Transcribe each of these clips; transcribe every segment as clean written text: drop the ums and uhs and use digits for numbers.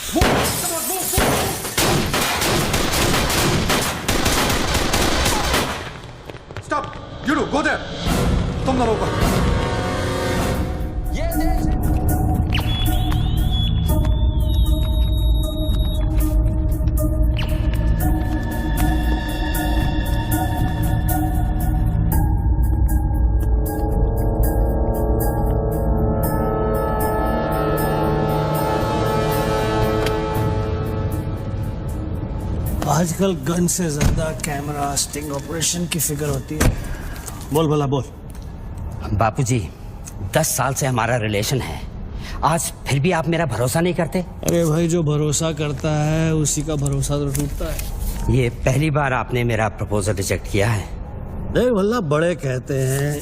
Stop! You two, go there! तुम ना रोको। आजकल गन से ज्यादा कैमरा स्टिंग ऑपरेशन की फिक्र होती है। बोल भला बोल। बापूजी, 10 साल से हमारा रिलेशन है, आज फिर भी आप मेरा भरोसा नहीं करते? अरे भाई, जो भरोसा करता है उसी का भरोसा तो टूटता है। ये पहली बार आपने मेरा प्रपोजल रिजेक्ट किया है। देख भला, बड़े कहते हैं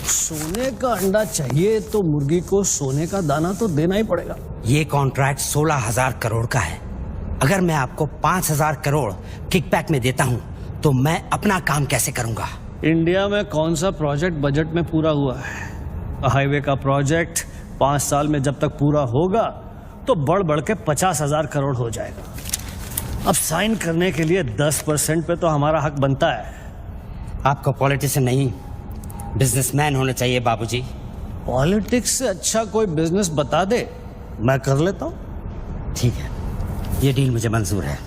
सोने का अंडा चाहिए तो मुर्गी को सोने का दाना तो देना ही पड़ेगा। ये कॉन्ट्रैक्ट 16,000 करोड़ का है। अगर मैं आपको 5,000 करोड़ किकबैक में देता हूं तो मैं अपना काम कैसे करूंगा? इंडिया में कौन सा प्रोजेक्ट बजट में पूरा हुआ है? हाईवे का प्रोजेक्ट 5 साल में जब तक पूरा होगा तो बढ़ बढ़ के 50,000 करोड़ हो जाएगा। अब साइन करने के लिए 10% पे तो हमारा हक बनता है। आपको पॉलिटिशियन नहीं, बिजनेसमैन होना चाहिए बाबूजी। पॉलिटिक्स से अच्छा कोई बिजनेस बता दे, मैं कर लेता हूँ। ठीक है, ये डील मुझे मंजूर है।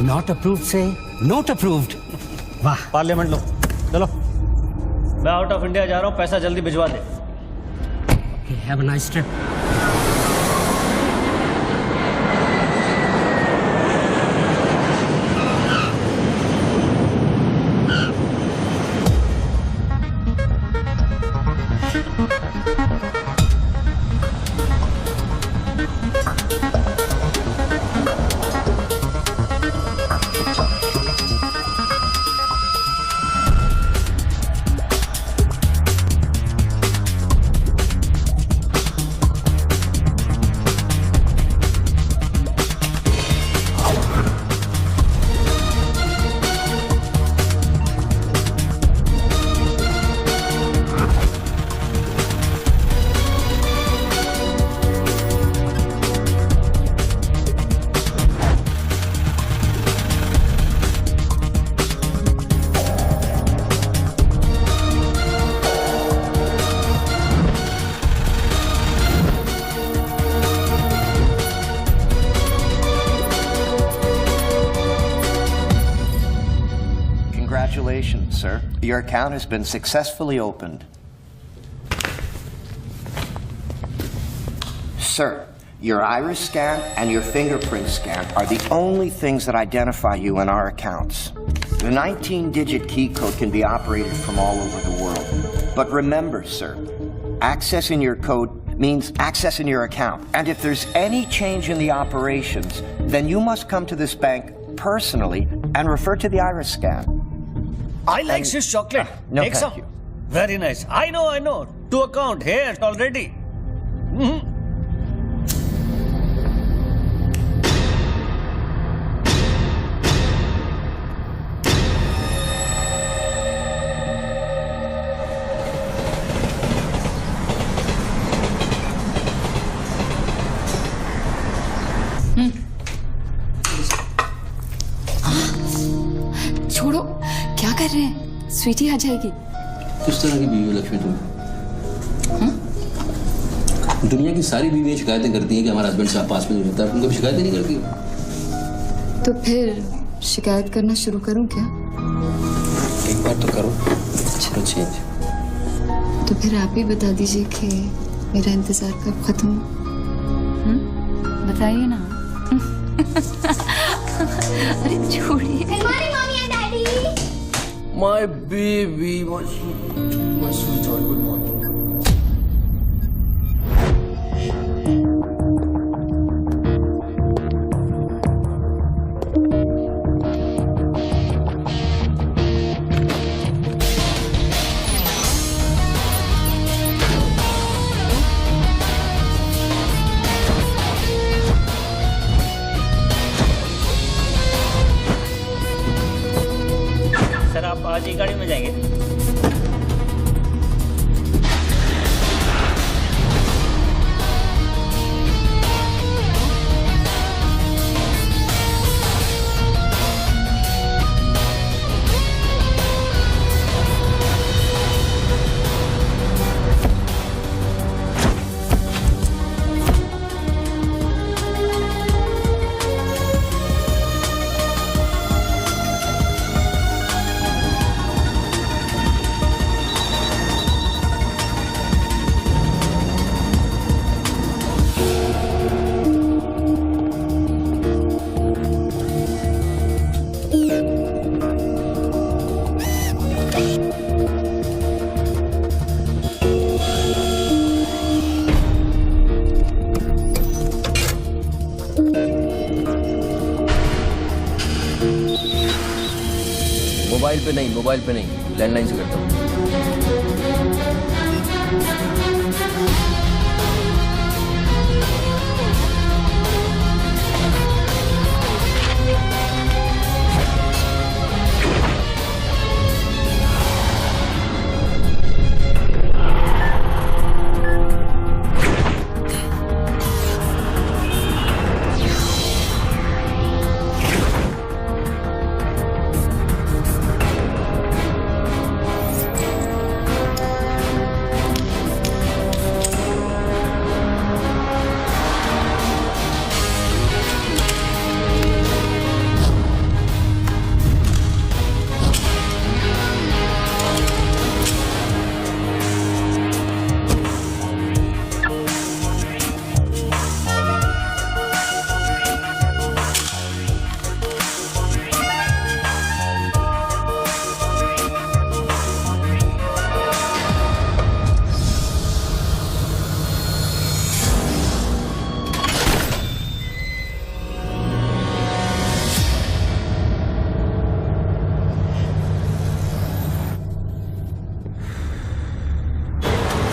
नॉट अप्रूव्ड से नोट अप्रूव्ड। वाह। पार्लियामेंट लो, चलो। मैं आउट ऑफ इंडिया जा रहा हूँ, पैसा जल्दी भिजवा दे। Have a nice trip. Congratulations, sir. Your account has been successfully opened. Sir, your iris scan and your fingerprint scan are the only things that identify you in our accounts. The 19-digit key code can be operated from all over the world. But remember, sir, accessing your code means accessing your account. And if there's any change in the operations, then you must come to this bank personally and refer to the iris scan. I like Swiss chocolate. No, Take thank some. you. Very nice. I know. To account here already. छोड़ो, क्या कर रहे हैं? स्वीटी आ जाएगी। किस तरह की बीवी है लक्ष्मी तुम? दुनिया की सारी बीवियां शिकायतें करती हैं कि हमारा हस्बैंड साहब पास में नहीं रहता, तुम कभी शिकायतें नहीं करती? तो फिर शिकायत करना शुरू करूं क्या? एक बार तो करो, चलो चेंज। तो फिर आप ही बता दीजिए कि मेरा इंतजार कब खत्म हो? बताइए ना। अरे छोड़िए। My baby, my sweetheart, good morning. Mobile पे नहीं, लैंडलाइन से करता हूँ।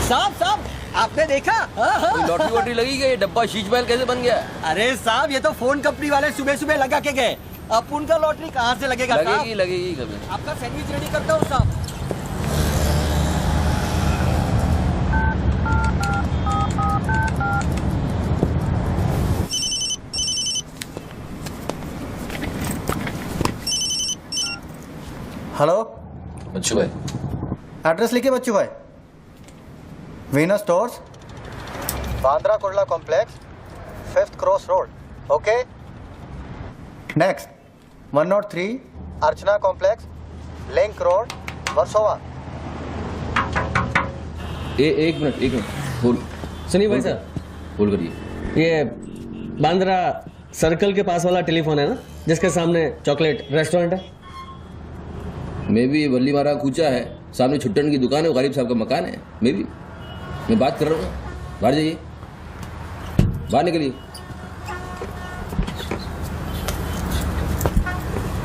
साहब आपने देखा? कोई लॉटरी वॉटरी लगी क्या? ये डब्बा शीश महल कैसे बन गया? अरे साहब ये तो फोन कंपनी वाले सुबह सुबह लगा के गए। अब उनका लॉटरी कहाँ से लगेगा साहब? लगेगी कभी। आपका सैंडविच रेडी करता हूँ साहब। हेलो, बच्चू भाई, एड्रेस लिखिए बच्चू भाई। Venus stores, Bandra Kurla complex, 5th cross road. Okay, next 103 अर्चना कॉम्प्लेक्स, लिंक रोड, वर्सोवा। एक मिनट बोल। सुनिए भाई साहब, बोल करिए। ये बांद्रा सर्कल के पास वाला टेलीफोन है ना, जिसके सामने चॉकलेट रेस्टोरेंट है? मे भी वल्ली मारा कूचा है, सामने छुट्टन की दुकान है, गरीब साहब का मकान है। मे भी मैं बात कर रहा हूँ। बाहर जाइए, बाहर निकलिए।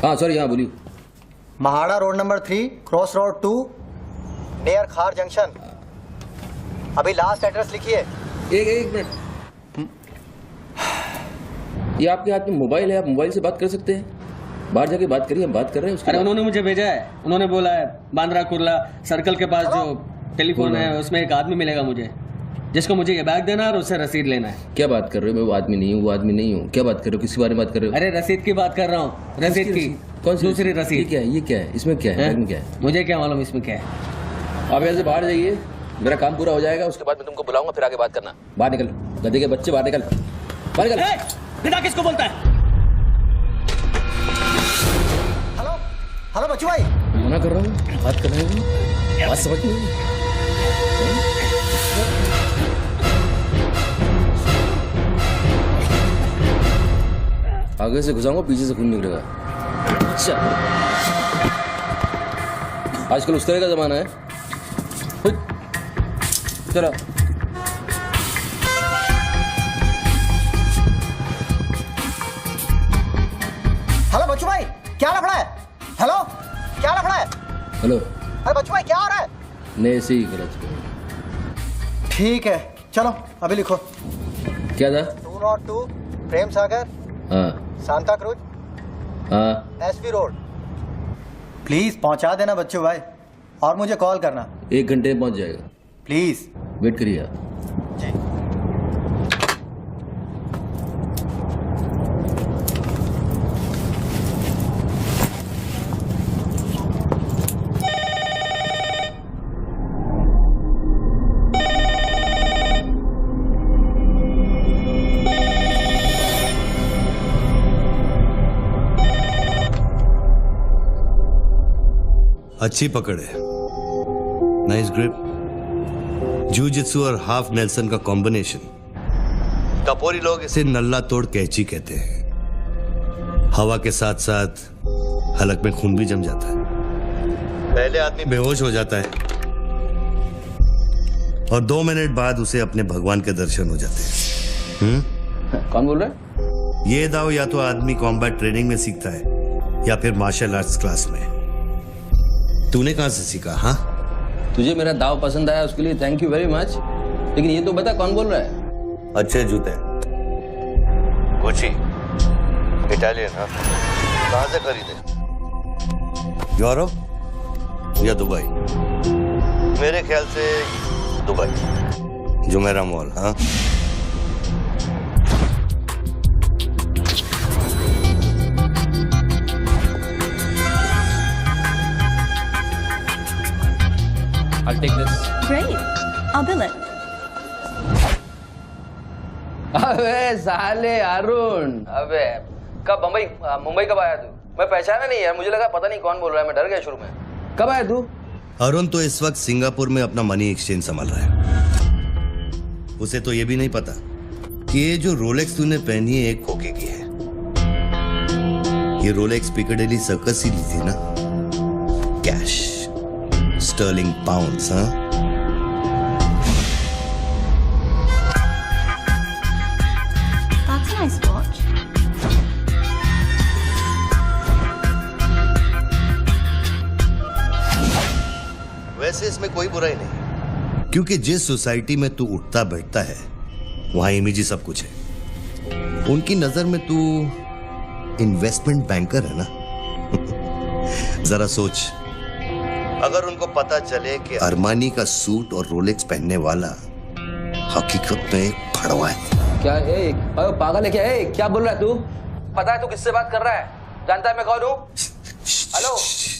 हाँ सॉरी, हाँ बोलिए। MHADA road number 3 cross road 2 near खार जंक्शन। अभी लास्ट एड्रेस लिखिए। एक मिनट, ये आपके हाथ में मोबाइल है, आप मोबाइल से बात कर सकते हैं। बाहर जाके बात करिए, हम बात कर रहे हैं उसके अरे बाद। उन्होंने मुझे भेजा है, उन्होंने बोला है बांद्रा कुर्ला सर्कल के पास जो टेलीफोन है उसमें एक आदमी मिलेगा मुझे, जिसको मुझे ये बैग देना है और उससे रसीद लेना है। क्या बात कर रहे हो? मैं वो आदमी नहीं हूँ। क्या बात कर रहे हो? किसके बारे में बात कर रहे हो? अरे रसीद की बात कर रहा हूँ, रसीद की। कौन सी दूसरी ये रसीद। क्या है? इसमें क्या है? बैग में क्या है? मुझे क्या मालूम इसमें क्या है। आप यहाँ से बाहर जाइए, मेरा काम पूरा हो जाएगा, उसके बाद मैं तुमको बुलाऊंगा, फिर आगे बात करना। बाहर निकल, गधे के बच्चे, बाहर निकल, बाहर निकल। पिता किसको बोलता है? हेलो हेलो बच्चू भाई। मना कर रहा हूँ, बात कर रहे हो, बात समझ नहीं। आगे से घुसाऊंगा, पीछे से खून निकलेगा। अच्छा, आजकल उस तरह का जमाना है। चलो हेलो बच्चू भाई, क्या लफड़ा है? हेलो, क्या लफड़ा है? हेलो, अरे बच्चू भाई क्या हो रहा है? नहीं ऐसे ही गलत। ठीक है, चलो अभी लिखो। क्या था? 202 प्रेम सागर, हाँ सांता क्रूज, हाँ, एसवी रोड। प्लीज पहुंचा देना बच्चू भाई, और मुझे कॉल करना 1 घंटे में पहुंच जाएगा। प्लीज। वेट करिए आप। जी। अच्छी पकड़ है, नाइस ग्रिप। जूजित्सु और हाफ नेल्सन का कॉम्बिनेशन। टपोरी लोग इसे नल्ला तोड़ कैची कहते हैं। हवा के साथ साथ हलक में खून भी जम जाता है। पहले आदमी बेहोश हो जाता है और 2 मिनट बाद उसे अपने भगवान के दर्शन हो जाते हैं। कौन बोल रहा है? ये दाव या तो आदमी कॉम्बैट ट्रेनिंग में सीखता है या फिर मार्शल आर्ट्स क्लास में। तूने कहां से सीखा? हाँ, तुझे मेरा दाव पसंद आया उसके लिए थैंक यू वेरी मच, लेकिन ये तो बता कौन बोल रहा है? अच्छे जूते, गुची, इटालियन। हाँ, कहां से खरीदे? यूरोप या दुबई? मेरे ख्याल से दुबई, जुमेरा मॉल। हाँ, I'll take this. Great. I'll bill it. अबे साले अरुण, अबे कब मुंबई कब आया तू? मैं पहचाना नहीं यार, मुझे लगा पता नहीं कौन बोल रहा है, मैं डर गया शुरू में। कब आया तू? अरुण तो इस वक्त सिंगापुर में अपना मनी एक्सचेंज संभाल रहा है। उसे तो ये भी नहीं पता कि ये जो रोलेक्स तूने पहनी है एक खोखे की है। ये रोलेक्स पिकाडेली सर्कस ही ली थी ना, कैश, स्टर्लिंग पाउंड्स। हाँ, That's a nice watch. वैसे इसमें कोई बुराई नहीं, क्योंकि जिस सोसाइटी में तू उठता बैठता है वहां इमेज ही सब कुछ है। उनकी नजर में तू इन्वेस्टमेंट बैंकर है ना। जरा सोच, अगर उनको पता चले कि अरमानी का सूट और रोलेक्स पहनने वाला हकीकत में एक फड़वा है। क्या है? पागल है क्या? क्या बोल रहा है तू? पता है तू किससे बात कर रहा है? जानता है मैं कौन हूँ? हेलो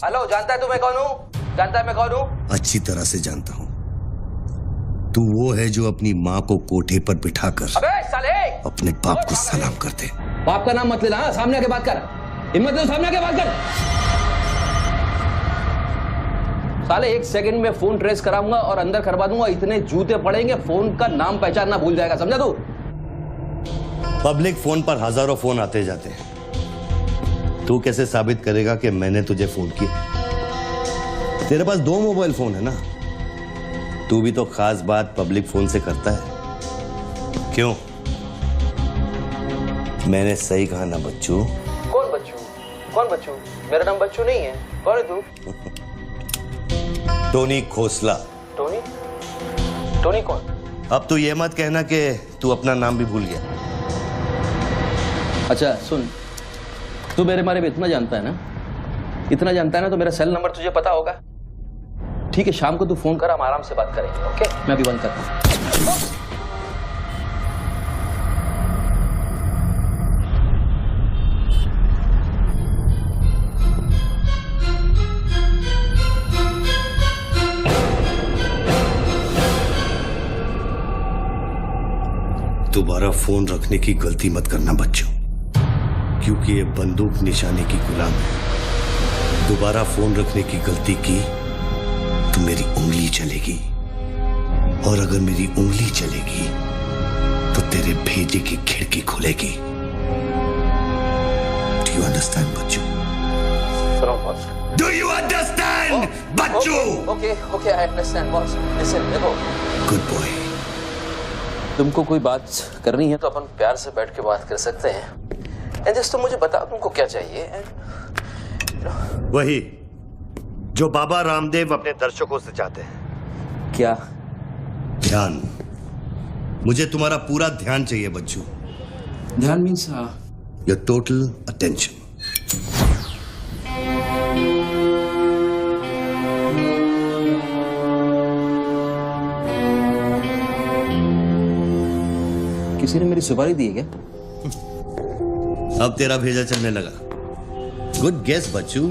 हेलो, जानता है तू मैं कौन हूँ? जानता है मैं कौन हूँ? अच्छी तरह से जानता हूँ। तू वो है जो अपनी माँ को कोठे पर बिठाकर अबे साले अपने बाप को सलाम करते। बाप का नाम मत लेना, सामने आके बात कर। हिम्मत दे तो सामने आके बात कर। साले 1 सेकंड में फोन ट्रेस कराऊंगा और अंदर करवा दूंगा, इतने जूते पड़ेंगे, फोन का नाम पहचानना भूल जाएगा, समझा तू? पब्लिक फोन पर हजारों फोन आते जाते हैं। तू कैसे साबित करेगा कि मैंने तुझे फोन किया? तेरे पास 2 मोबाइल फोन है ना। तू भी तो खास बात पब्लिक फोन से करता है, क्यों? मैंने सही कहा ना बच्चू? कौन बच्चू? कौन बच्चू? मेरा नाम बच्चू नहीं है। कौन है तू? टोनी खोसला। टोनी? टोनी कौन? अब तू ये मत कहना कि तू अपना नाम भी भूल गया। अच्छा सुन, तू मेरे बारे में इतना जानता है ना, इतना जानता है ना, तो मेरा सेल नंबर तुझे पता होगा। ठीक है, शाम को तू फोन कर, हम आराम से बात करेंगे। ओके, मैं अभी बंद करता हूँ। दोबारा फोन रखने की गलती मत करना बच्चों, क्योंकि ये बंदूक निशाने की गुलाम है। दोबारा फोन रखने की गलती की तो मेरी उंगली चलेगी, और अगर मेरी उंगली चलेगी तो तेरे भेजे की खिड़की खुलेगी। डू यू अंडरस्टैंड बच्चों? डू यू अंडरस्टैंड बच्चों? Okay okay, I understand boss. Listen, देखो, गुड बॉय। तुमको कोई बात करनी है तो अपन प्यार से बैठ के बात कर सकते हैं। एंड जस्ट तुम मुझे बताओ तुमको क्या चाहिए। वही जो बाबा रामदेव अपने दर्शकों से चाहते हैं। क्या? ध्यान। मुझे तुम्हारा पूरा ध्यान चाहिए बच्चू। ध्यान मीन्स योर टोटल अटेंशन। किसी ने मेरी सुपारी दी है क्या? अब तेरा भेजा चलने लगा। गुड गेस बच्चू,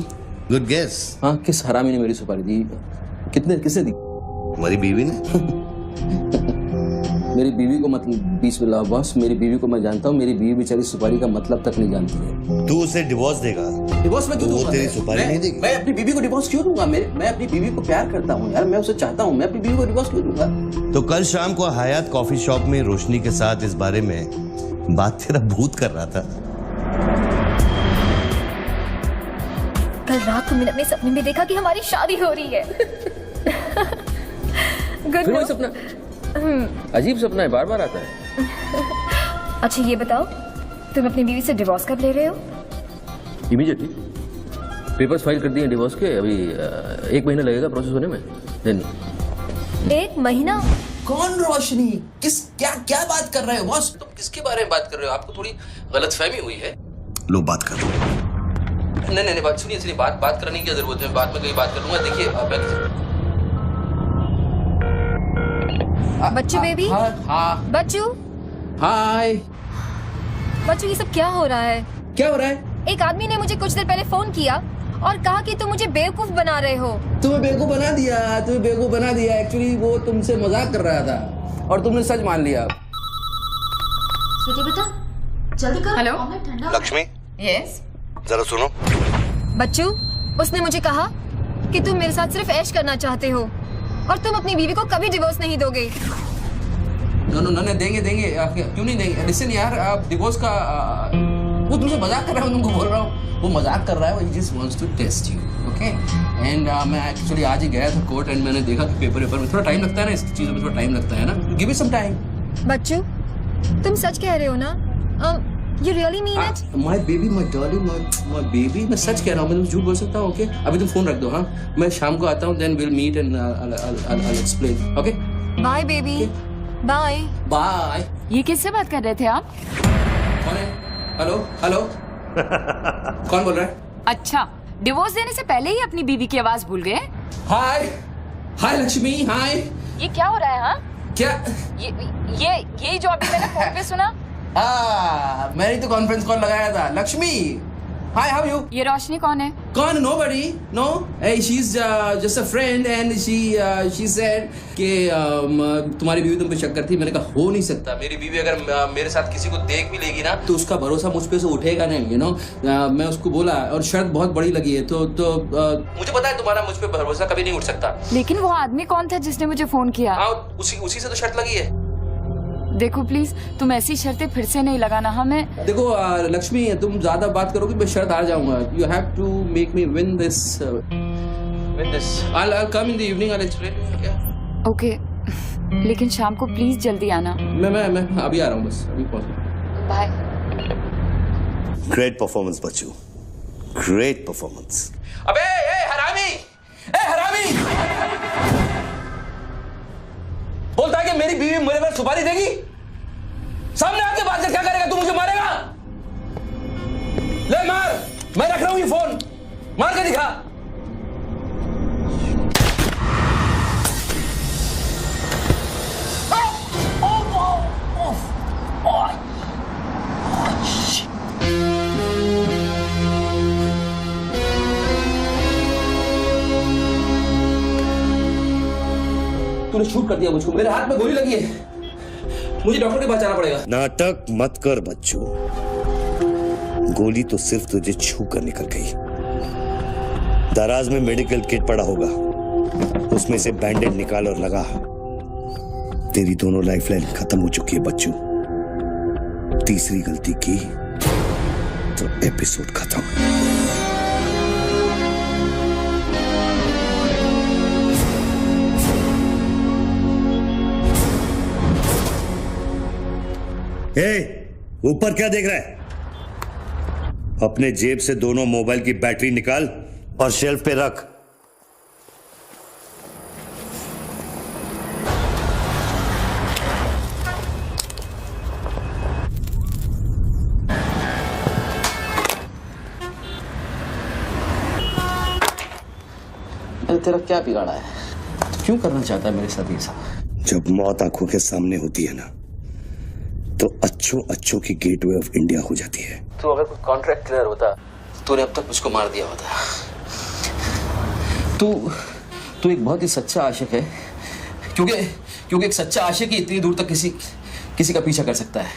गुड गेस। हाँ, किस हरामी ने मेरी सुपारी दी? किसने दी? हमारी बीवी ने। मेरी बीवी को मतलब 20 लाख बॉस, मेरी बीवी को मैं जानता हूँ। मेरी बीवी बेचारी सुपारी का मतलब तक नहीं जानती है। तू उसे डिवोर्स देगा? डिवोर्स में क्यों दूंगा? वो तेरी सुपारी नहीं देगी? मैं अपनी बीवी को डिवोर्स क्यों दूंगा? मैं अपनी बीवी को प्यार करता हूँ यार, मैं उसे चाहता हूँ। मैं अपनी बीवी को डिवोर्स क्यों दूंगा? तो कल शाम को हयात कॉफी शॉप में रोशनी के साथ इस बारे में बात तेरा भूत कर रहा था। कल रात को मैंने अपने सपने में देखा कि हमारी शादी हो रही है। गुड फिर वही सपना? अजीब सपना है, बार बार आता है। अच्छा ये बताओ, तुम अपनी बीवी से डिवोर्स कब ले रहे हो? इमीडिएटली। पेपर्स फाइल कर दिए डिवोर्स के, अभी 1 महीना लगेगा प्रोसेस होने में। देन 1 महीना? कौन रोशनी? क्या क्या बात कर रहे हो बॉस? तुम किसके बारे में बात कर रहे हो? आपको थोड़ी गलतफहमी हुई है। लो बात कर लो। नहीं बात सुनिए, बात करने की क्या जरूरत है? बाद में कहीं बात कर लूंगा। देखिए बच्चू बेबी। हाँ बच्चू। हाय। बच्चू ये सब क्या हो रहा है? क्या हो रहा है? एक आदमी ने मुझे कुछ देर पहले फोन किया और कहा कि तुम मुझे बेवकूफ बना रहे हो। तुम्हें बेवकूफ बना दिया। एक्चुअली वो तुमसे मजाक कर रहा था और तुमने सच मान लिया। स्वीटी बेटा जल्दी कर। Hello Lakshmi, yes. जरा सुनो। बच्चू, उसने मुझे कहा कि तुम मेरे साथ सिर्फ ऐश करना चाहते हो और तुम अपनी बीवी को कभी डिवोर्स नहीं दोगे। नो देंगे। क्यों नहीं देंगे? लिसन यार, आप डिवोर्स का वो तुमसे मजाक कर रहा है। मैं तुमको बोल रहा हूँ वो मजाक कर रहा है। वो just wants to test you, okay? And मैं एक्चुअली आज ही गया था कोर्ट एंड मैंने देखा कि पेपर में थोड़ा टाइम लगता है ना, इस चीज़ों में थोड़ा टाइम लगता है ना। Give me some time. बच्चू, तुम सच कह रहे हो ना? You really mean it? My baby, my darling, my baby, मैं सच कह रहा हूँ। मैं तुम झूठ बोल सकता हूँ, ओके? अभी तुम फोन रख दो, हाँ? मैं शाम को आता हूँ, then we'll meet and I'll explain, okay? Bye baby. Bye. Bye. ये किससे बात कर रहे थे आप? कौन है? हेलो कौन बोल रहा है? अच्छा, डिवोर्स देने से पहले ही अपनी बीवी की आवाज भूल गए? हाय लक्ष्मी, हाय। ये क्या हो रहा है? हाँ, क्या? ये जो अभी मैंने फोन पे सुना। मैंने तो कॉन्फ्रेंस कॉल लगाया था। Lakshmi, hi, how you? ये रोशनी कौन है? कौन? Nobody, no. She is just a friend and she said कि तुम्हारी बीवी तुम पे शक करती। मैंने कहा हो नहीं सकता। मेरी बीवी अगर मेरे साथ किसी को देख भी लेगी ना तो उसका भरोसा मुझ पे से उठेगा नहीं, यू नो। मैं उसको बोला और शर्त बहुत बड़ी लगी है। तो मुझे पता है तुम्हारा मुझ पे भरोसा कभी नहीं उठ सकता। लेकिन वो आदमी कौन था जिसने मुझे फोन किया? उसी से तो शर्त लगी है। देखो प्लीज, तुम ऐसी शर्तें फिर से नहीं लगाना। हमें देखो लक्ष्मी, तुम ज्यादा बात करोगे मैं शर्त हार जाऊंगा। You have to make me win this. I'll come in the evening, I'll explain. Okay, लेकिन शाम को प्लीज जल्दी आना। मैं अभी आ रहा हूँ, बस अभी पहुंच। बाय। ग्रेट परफॉर्मेंस बच्चू, ग्रेट परफॉर्मेंस। अबे हरामी, बोलता है कि मेरी बीवी मेरे पर सुपारी देगी। सामने आके बात कर, क्या करेगा तू? मुझे मारेगा? ले मार, मैं रख रहा हूं ये फोन, मार के दिखा। तूने शूट कर दिया मुझको, मेरे हाथ में गोली लगी है। मुझे डॉक्टर के पास जाना पड़ेगा। नाटक मत कर बच्चू, गोली तो सिर्फ तुझे छू कर निकल गई। दराज में मेडिकल किट पड़ा होगा, उसमें से बैंडेड निकाल और लगा। तेरी दोनों लाइफलाइन खत्म हो चुकी है बच्चू। तीसरी गलती की तो एपिसोड खत्म। ऊपर क्या देख रहा है? अपने जेब से दोनों मोबाइल की बैटरी निकाल और शेल्फ पे रख। तेरा क्या बिगाड़ा है? क्यों करना चाहता है मेरे साथ ये सब? जब मौत आंखों के सामने होती है ना, तो अच्छों की गेटवे ऑफ इंडिया हो जाती है। तो अगर कोई कॉन्ट्रैक्ट क्लियर होता, तूने अब तक मुझको मार दिया होता। तू एक बहुत ही सच्चा आशिक है, क्योंकि एक सच्चा आशिक ही इतनी दूर तक किसी का पीछा कर सकता है।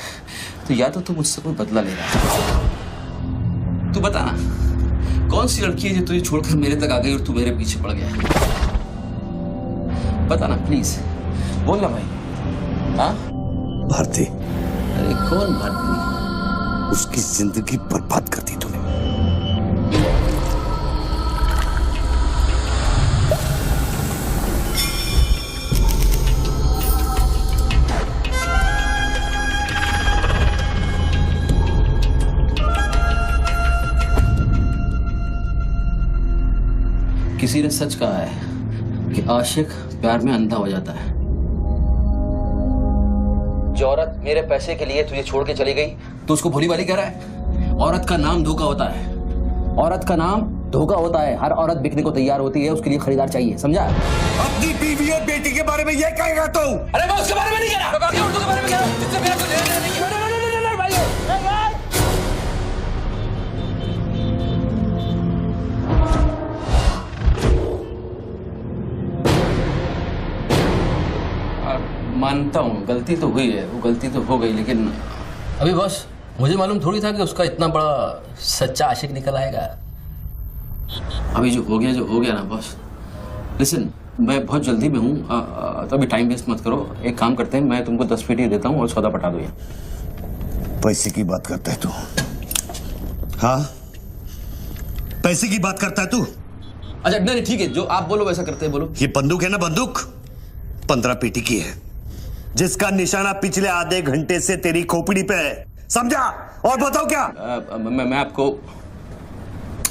तो या तो तू मुझसे कोई बदला ले रहा है। तू बता ना, कौन सी लड़की है जो तुझे छोड़कर मेरे तक आ गई और तू मेरे पीछे पड़ गया? बता ना प्लीज, बोल ना भाई। हाँ, भारती। अरे कौन भारती? उसकी जिंदगी बर्बाद कर दी तूने। किसी ने सच कहा है कि आशिक प्यार में अंधा हो जाता है। जो औरत मेरे पैसे के लिए तुझे छोड़ के चली गई तो उसको भोली भाली कह रहा है? औरत का नाम धोखा होता है। औरत का नाम धोखा होता है। हर औरत बिकने को तैयार होती है, उसके लिए खरीदार चाहिए, समझा? अपनी बीवी और बेटी के बारे में ये कहेगा तू? अरे मैं उसके बारे में नहीं कह रहा, मैं उर्दू के बारे में कह रहा हूं। जिससे मेरा कुछ लेना देना नहीं। मानता हूँ गलती तो हुई है, वो गलती तो हो गई, लेकिन अभी बॉस मुझे मालूम थोड़ी था कि उसका इतना बड़ा सच्चा आशिक निकल आएगा। अभी जो हो गया ना बॉस। लिसन, मैं बहुत जल्दी में हूँ, तो अभी टाइम वेस्ट मत करो। एक काम करते हैं, मैं तुमको 10 पेटी देता हूँ और सौदा पटा दो। पैसे की बात करता है तू? हाँ, पैसे की बात करता है तू? अच्छा नहीं ठीक है, जो आप बोलो वैसा करते हैं, बोलो। ये बंदूक है ना, बंदूक 15 पेटी की है, जिसका निशाना पिछले आधे घंटे से तेरी खोपड़ी पे है, समझा? और बताओ क्या? मैं आपको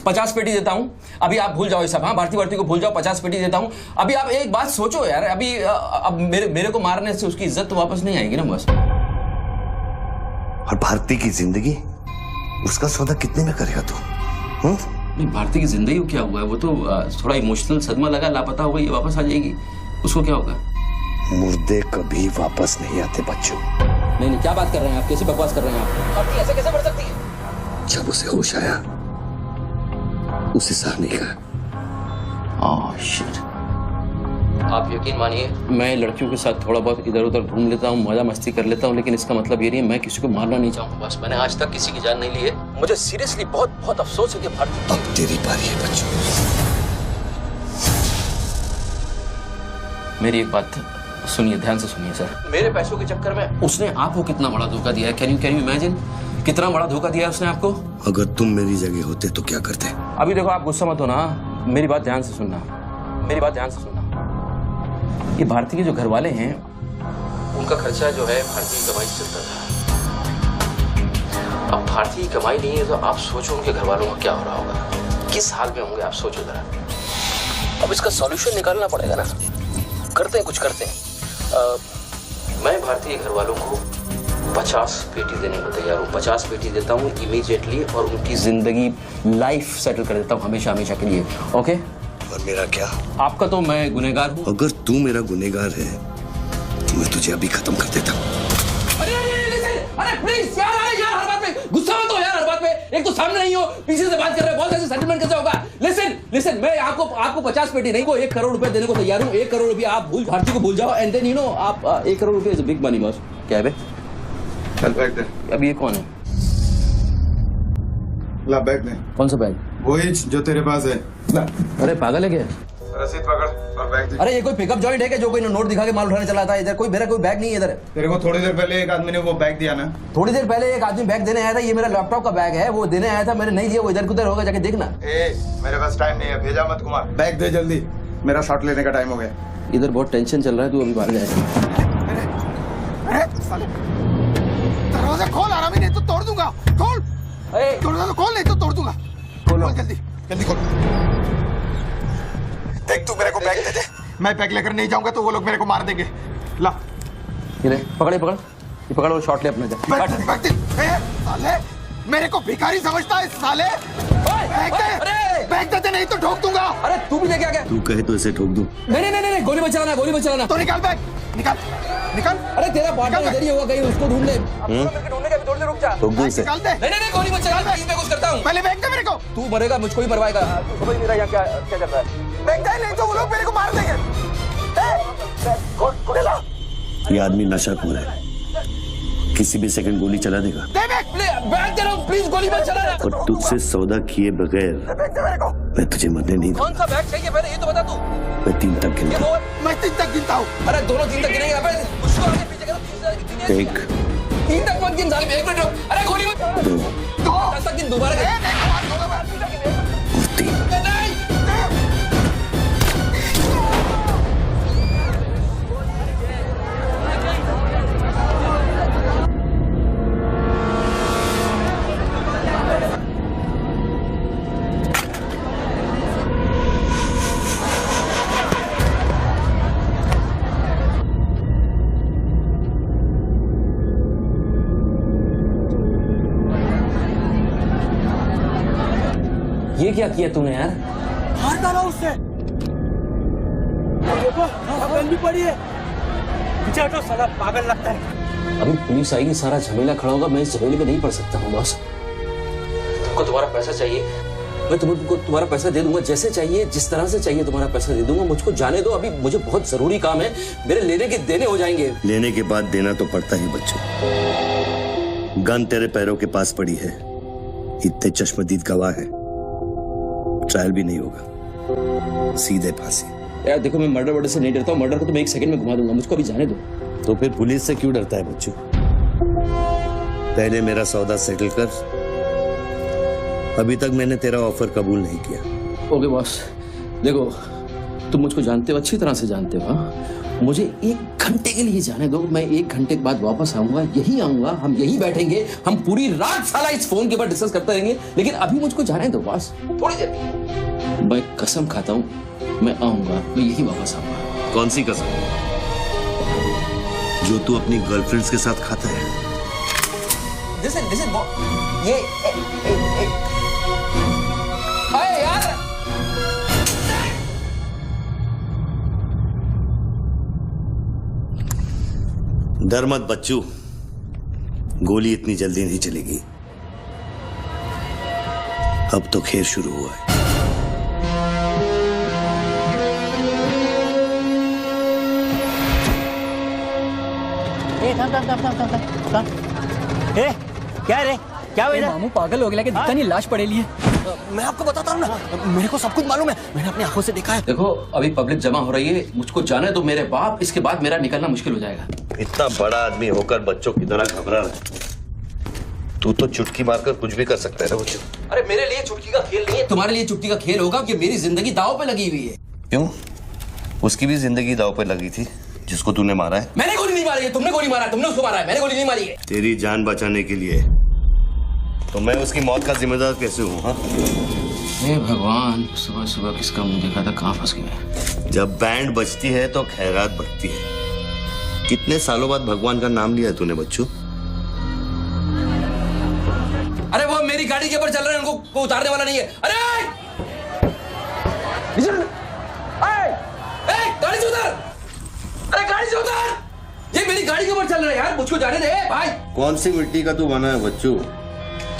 50 पेटी देता हूं। अभी आप भूल जाओ ये सब। हाँ, भारती को भूल जाओ, 50 पेटी देता हूं। अभी आप एक बात सोचो यार, अभी अब मेरे को मारने से उसकी इज्जत तो वापस नहीं आएगी ना बस। और भारती की जिंदगी, उसका सौदा कितने में करेगा तू? नहीं, भारती की जिंदगी को क्या हुआ है? वो तो थोड़ा इमोशनल सदमा लगा, लापता हो गई, वापस आ जाएगी। उसको क्या होगा? मुर्दे कभी वापस नहीं आते बच्चों। नहीं, क्या बात कर रहे हैं आप? कैसे बकवास कर रहे हैं आप? आपकी ऐसे कैसे बढ़ सकती है? जब उसे होश आया, उसे सह नहीं कहा। Oh shit. आप यकीन मानिए, मैं लड़कियों के साथ थोड़ा बहुत इधर उधर घूम लेता हूँ, मजा मस्ती कर लेता हूँ, लेकिन इसका मतलब ये नहीं है मैं किसी को मारना नहीं चाहूँगा। बस मैंने आज तक किसी की जान नहीं ली है। मुझे सीरियसली बहुत अफसोस है कि भारती। अब तेरी बारी है बच्चों। मेरी एक बात सुनिए, ध्यान से सुनिए सर। मेरे पैसों के चक्कर में उसने आपको कितना बड़ा धोखा दिया है? कैन यू इमेजिन कितना बड़ा धोखा दिया है उसने आपको? अगर तुम मेरी जगह होते तो क्या करते? अभी देखो, आप गुस्सा मत होना, मेरी बात ध्यान से सुनना, मेरी बात ध्यान से सुनना। ये भारती के जो घर वाले हैं, उनका खर्चा जो है भारती की कमाई से चलता था। अब भारती की कमाई नहीं है तो आप सोचो उनके घर वालों का क्या हो रहा होगा, किस हाल में होंगे, आप सोचो जरा। अब इसका सॉल्यूशन निकालना पड़ेगा ना। करते हैं, कुछ करते हैं। मैं भारतीय घर वालों को 50 पेटी देने को तैयार हूँ। 50 पेटी देता हूँ इमीडिएटली और उनकी जिंदगी लाइफ सेटल कर देता हूँ हमेशा हमेशा के लिए। ओके? और मेरा क्या? आपका तो मैं गुनहगार हूँ। अगर तू मेरा गुनहगार है तो मैं तुझे अभी खत्म कर देता हूँ। अरे प्लीज यार, हर बात पे गुस्सा मत हो यार, हर बात पे। एक तो सामने नहीं हो, पीछे से बात कर रहे हो, बहुत ऐसे सेटलमेंट कैसे होगा? लिसन, मैं आपको 50 पेटी नहीं, वो 1 करोड़ रुपए देने को तैयार हूँ। 1 करोड़ रुपया आप भारती को भूल जाओ, एंड देन यू नो आप 1 करोड़ रुपया इज बिग मनी बॉस। क्या है बे? चल बैग दे। अब ये कौन है? ला बैग दे। कौन सा बैग? वही जो तेरे पास है। ला। अरे पागल है क्या? रसीद पकड़ और बैग दे। अरे ये कोई पिकअप जॉइंट है क्या जो कोई नोट दिखा के माल उठाने चला था? इधर मेरा कोई बैग नहीं है इधर। तेरे को थोड़ी देर पहले एक आदमी ने वो बैग दिया ना? थोड़ी देर पहले एक आदमी बैग देने आया था। ये मेरा लैपटॉप का बैग है, वो देने आया था, मैंने नहीं दिया। वो इधर उधर होगा, जाके देखना। मेरे पास टाइम नहीं है, भेजा मत कुमार। बैग दे जल्दी, मेरा शॉट लेने का टाइम हो गया। इधर बहुत टेंशन चल रहा है, तू अभी बाहर जाएगा। दरवाजा खोल, आराम ही नहीं तो तोड़ दूंगा। खोल दरवाजा, खोल नहीं तो तोड़ दूंगा। खोल जल्दी खोल। देख, तू मेरे को बैग दे दे, मैं बैग लेकर नहीं जाऊंगा तो वो लोग मेरे को मार देंगे। ला ये पकड़ और शॉट ले अपने। साले मेरे को भिखारी समझता है साले। बैग दे नहीं तो ठोक दूंगा। अरे तू भी लेके आ गया। तू कहे तो इसे ठोक दूं? नहीं, गोली मत चलाना। तो निकाल बैग, निकाल। अरे तेरा पार्टनर इधर ही होगा कहीं, उसको ढूंढ ले। ढूंढने का भी थोड़ी देर रुक जा। ठोक दूं इसे? निकाल दे। नहीं, गोली मत चला, मैं कुछ करता हूँ। पहले बैग दे मेरे को। तू मरेगा, मुझको ही मरवाएगा। समझ नहीं रहा यहाँ क्या चल रहा है। बैग दे नहीं तो वो लोग मेरे को मार देंगे। ये आदमी नशाखोर है, किसी भी सेकंड गोली चला देगा। बैग दे रहा हूँ, प्लीज गोली मत चलाना। और तुझसे सौदा किए बगैर मैं तुझे मरने नहीं दूंगा। कौन सा बैग चाहिए पहले ये तो बता तू। मैं 3 तक गिनता हूँ। मैं 3 तक गिनता हूँ। अरे दोनों 3 तक गिनेंगे। उसको आगे पीछे करो। 1 3 तक मत गिन साले, 1 मिनट रुक। अरे गोली मत। 2 10 तक गिन दोबारा। और 3। ये क्या किया तूने यार? हार डाला उससे। देखो गन भी पड़ी है। पीछे हटो, साला पागल लगता है। अभी पुलिस आएगी, सारा झमेला खड़ा होगा, मैं इस झमेले में नहीं पड़ सकता हूँ बॉस। तुमको तुम्हारा पैसा चाहिए, मैं तुमको तुम्हारा पैसा दे दूंगा, जैसे चाहिए जिस तरह से चाहिए तुम्हारा पैसा दे दूंगा। मुझको जाने दो, अभी मुझे बहुत जरूरी काम है, मेरे लेने के देने हो जाएंगे। लेने के बाद देना तो पड़ता ही बच्चों। गन तेरे पैरों के पास पड़ी है, इतने चश्मदीद गवाह है, ट्रायल भी नहीं होगा, सीधे फांसी। यार देखो, मैं मर्डर से नहीं डरता हूँ, मर्डर को तो मैं 1 सेकंड में घुमा दूंगा, मुझको अभी जाने दो। तो फिर पुलिस से क्यों डरता है बच्चों? पहले मेरा सौदा सेटल कर। अभी तक मैंने तेरा ऑफर कबूल नहीं किया। ओके बॉस, देखो तुम मुझको जानते हो, अच्छी तरह से जानते हो। हाँ? मुझे 1 घंटे के लिए जाने दो, मैं 1 घंटे के बाद वापस आऊंगा, यही आऊंगा, हम यही बैठेंगे, हम पूरी रात साला इस फोन के ऊपर डिस्कस करते रहेंगे, लेकिन अभी मुझको जाने दो बॉस, थोड़ी देर। मैं कसम खाता हूँ, मैं आऊंगा, मैं यही वापस आऊंगा। कौन सी कसम? जो तू अपनी गर्लफ्रेंड्स के साथ खाता है। Listen, ये अरे यार, डर मत बच्चू, गोली इतनी जल्दी नहीं चलेगी। अब तो खेल शुरू हुआ है। क्या रे, क्या हुआ? मामू पागल हो गया कि दिखता नहीं, लाश पड़ेली है। मैं आपको बताता हूँ ना, मेरे को सब कुछ मालूम है, मैंने अपनी आंखों से देखा है। देखो अभी पब्लिक जमा हो रही है, मुझको जाने दो मेरे बाप, इसके बाद मेरा निकलना मुश्किल हो जाएगा। इतना बड़ा आदमी होकर बच्चों की तरह घबरा रहा है। तू तो चुटकी मारकर कुछ भी कर सकता है ना बच्चों। अरे मेरे लिए चुटकी का खेल नहीं है, तुम्हारे लिए चुटकी का खेल होगा कि मेरी जिंदगी दांव पे लगी हुई है। क्यों? उसकी भी जिंदगी दांव पे लगी थी, जिसको तूने मारा है। मैंने गोली नहीं मारी है, तुमने गोली मारा है, तुमने उसको मारा है, मैंने गोली नहीं मारी है। तेरी जान बचाने के लिए तो मैं उसकी मौत का जिम्मेदार कैसे हूँ? हाँ, हे भगवान, सुबह सुबह किसका मुंह देखा था, कहाँ फंस गया। जब बैंड बजती है तो खैरात बढ़ती है। कितने सालों बाद भगवान का नाम लिया है तूने बच्चू? अरे वो मेरी गाड़ी के ऊपर चल रहे हैं, उनको कोई उतारने वाला नहीं है। अरे गाड़ी से उतर, अरे गाड़ी से उतर, ये मेरी गाड़ी के ऊपर चल रहा है यार, मुझको जाने दे भाई। कौन सी मिट्टी का तू बना है बच्चू?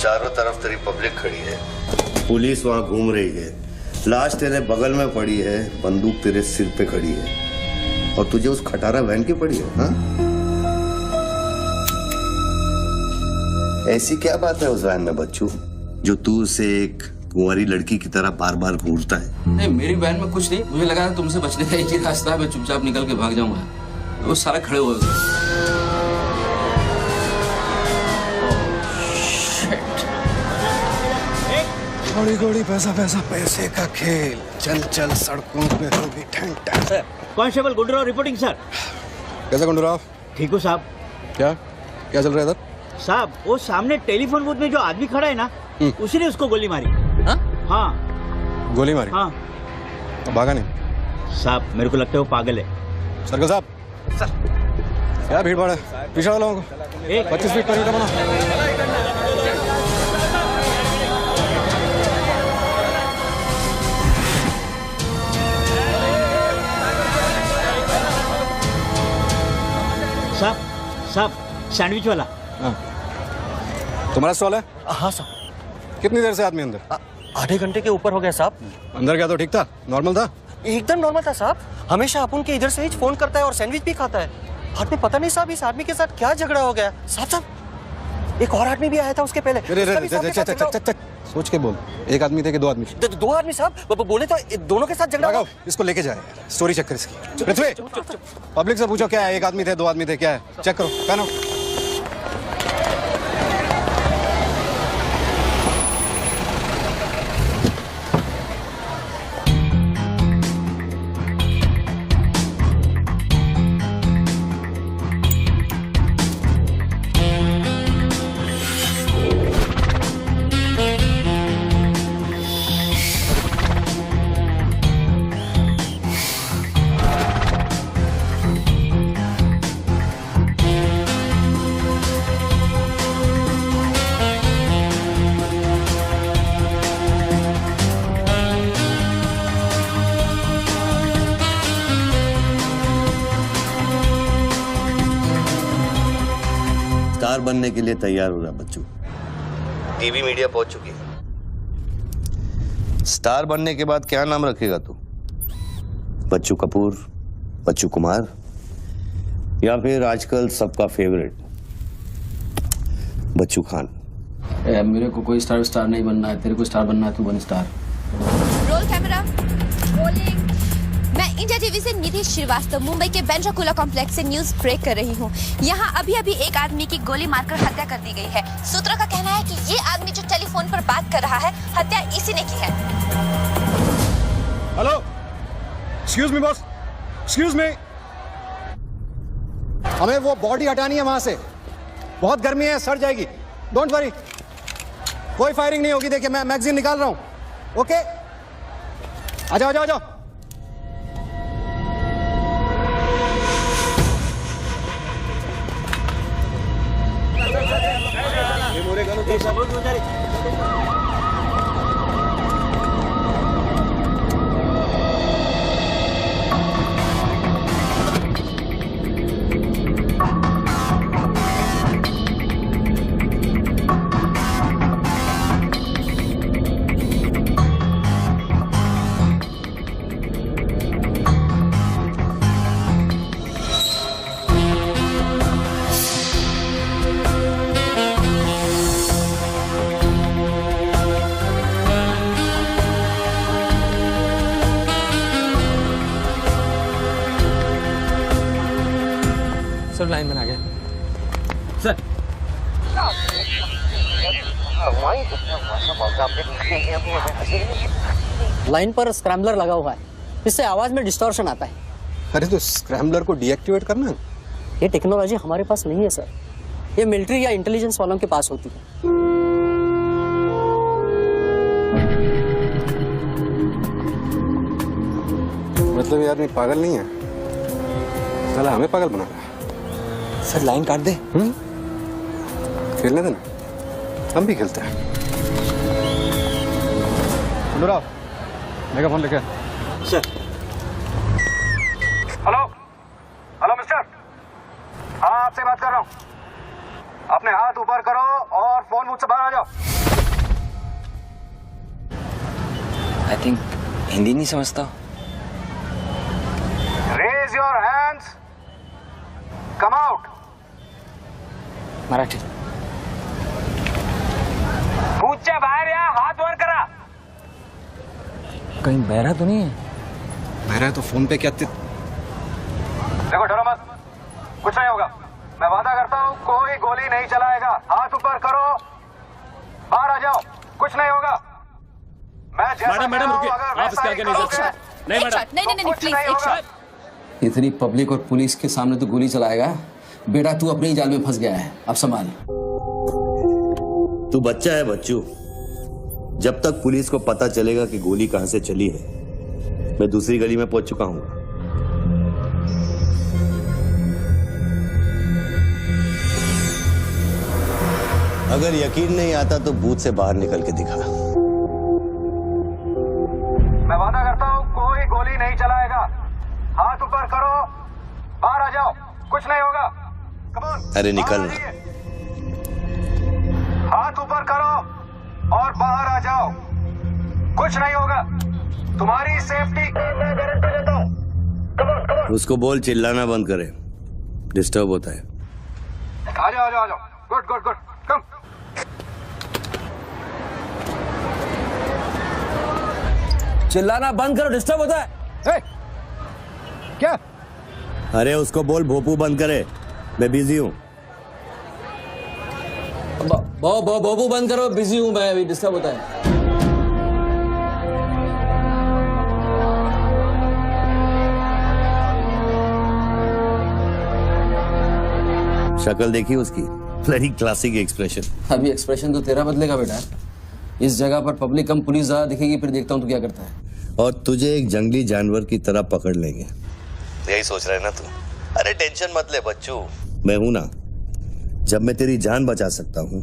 चारों तरफ तेरी पब्लिक खड़ी है, पुलिस वहां घूम रही है, लाश तेरे बगल में पड़ी है, बंदूक तेरे सिर पे खड़ी है, और तुझे उस खटारा वैन की पड़ी है। हाँ? ऐसी क्या बात है उस वैन में बच्चू, जो तू उसे एक कुंवारी लड़की की तरह बार बार घूरता है? नहीं, मेरी वैन में कुछ नहीं, मुझे लगा तुमसे बचने का एक ही रास्ता है, मैं चुपचाप निकल के भाग जाऊंगा। वो सारे खड़े हुए थे। थोड़ी थोड़ी पैसा पैसा पैसे का खेल, चल चल सड़कों पे होगी ठंडा। Constable Gundurao reporting sir. कैसा गुंडूराव? ठीक हो साहब? क्या क्या चल रहा है इधर? साहब वो सामने टेलीफोन बूथ में जो आदमी खड़ा है ना, उसी ने उसको गोली मारी। हाँ गोली मारी? हाँ। तो भागा नहीं? साहब मेरे को लगता है वो पागल है। सर्कल साहब, सर क्या भीड़ भाड़ है, पीछे वालों को 25 फीट पर बना। साहब साहब सैंडविच वाला। हाँ। तुम्हारा स्टॉल है? हाँ साहब। कितनी देर से आदमी अंदर? आधे घंटे के ऊपर हो गया साहब। अंदर क्या तो ठीक था, नॉर्मल था? एकदम नॉर्मल था साहब, हमेशा अपन के इधर से ही फोन करता है और सैंडविच भी खाता है। बाद में पता नहीं साहब इस आदमी के साथ क्या झगड़ा हो गया। साहब साहब एक और आदमी भी आया था उसके पहले। सोच के बोल, एक आदमी थे कि 2 आदमी? 2 आदमी साहब, बोले तो दोनों के साथ झगड़ा। इसको लेके जाए, स्टोरी चेक कर इसकी। पृथ्वी, पब्लिक से पूछो क्या है, 1 आदमी थे 2 आदमी थे, क्या है, चेक करो। पहनो। स्टार बनने के लिए तैयार हो रहा बच्चू। टीवी मीडिया पहुंच चुकी है। स्टार बनने के बाद क्या नाम रखेगा तू? बच्चू कपूर, बच्चू कुमार, या फिर आजकल सबका फेवरेट बच्चू खान? मेरे को कोई स्टार नहीं बनना है, तेरे को स्टार बनना है, तू बन स्टार। Roll camera, rolling. मैं इंडिया टीवी से निधि श्रीवास्तव मुंबई के बांद्रा कुर्ला कॉम्प्लेक्स से न्यूज ब्रेक कर रही हूँ। यहाँ अभी एक आदमी की गोली मारकर हत्या कर दी गई है। सूत्रों का कहना है कि ये आदमी जो टेलीफोन पर बात कर रहा है, हत्या इसी ने की है। Hello, excuse me boss, excuse me. हमें वो बॉडी हटानी है वहां से, बहुत गर्मी है, सड़ जाएगी। डोंट वरी, कोई फायरिंग नहीं होगी। देखिए मैं मैगजीन निकाल रहा हूं। ओके, आ जाओ, आ जाओ, आ जाओ। सर लाइन बना गया सर। लाइन पर स्क्रैम्बलर लगा हुआ है, इससे आवाज में डिस्टॉर्शन आता है। अरे तो स्क्रैम्बलर को डीएक्टिवेट करना। ये टेक्नोलॉजी हमारे पास नहीं है सर, ये मिलिट्री या इंटेलिजेंस वालों के पास होती है। मतलब ये आदमी पागल नहीं है, साला हमें पागल बना रहा है। सर लाइन काट दे। खेलने देना, हम भी खेलते हैं। राव, मेगाफोन लेके। सर। हेलो, हेलो मिस्टर, हाँ आपसे बात कर रहा हूँ। अपने हाथ ऊपर करो और फोन मुझसे बाहर आ जाओ। आई थिंक हिंदी नहीं समझता। Raise your hands, come out. Marathi. पूछे बाहर या हाथ वर करा। कहीं बहरा तो नहीं है? बहरा है तो फोन पे क्या देखो, डरो मत, कुछ नहीं होगा। मैं वादा करता हूँ कोई गोली नहीं चलाएगा। हाथ ऊपर करो, बाहर आ जाओ, कुछ नहीं होगा। मैं मैडम रुकिए, आप इसके आगे नहीं जा सकते। नहीं मैडम, नहीं प्लीज, एक शॉट। इतनी पब्लिक और पुलिस के सामने तो गोली चलाएगा? बेटा तू अपने ही जाल में फंस गया है, अब संभाल। तू बच्चा है बच्चू। जब तक पुलिस को पता चलेगा कि गोली कहां से चली है, मैं दूसरी गली में पहुंच चुका हूं। अगर यकीन नहीं आता तो बूथ से बाहर निकल के दिखा। मैं वादा करता हूँ कोई गोली नहीं चलाएगा। हाथ ऊपर करो, बाहर आ जाओ, कुछ नहीं होगा। अरे निकल ना। हाथ ऊपर करो और बाहर आ जाओ, कुछ नहीं होगा। तुम्हारी सेफ्टी की मैं गारंटी देता हूँ। उसको बोल चिल्लाना बंद करे, डिस्टर्ब होता है। आ जाओ, आ जाओ, आ जाओ। गुड गुड गुड, कम। चिल्लाना बंद करो, डिस्टर्ब होता है। क्या? अरे उसको बोल भोपू बंद करे, मैं बिजी हूँ। बाबू बंद करो, बिजी हूँ मैं, अभी डिस्टर्ब होता है। शक्ल देखी उसकी, ब्लडी क्लासिक एक्सप्रेशन। अभी एक्सप्रेशन तो तेरा बदलेगा बेटा। इस जगह पर पब्लिक कम पुलिस ज्यादा दिखेगी, फिर देखता हूँ तू क्या करता है। और तुझे एक जंगली जानवर की तरह पकड़ लेंगे, यही सोच रहा है ना तू? अरे टेंशन मत ले बच्चू, मैं हूं ना। जब मैं तेरी जान बचा सकता हूँ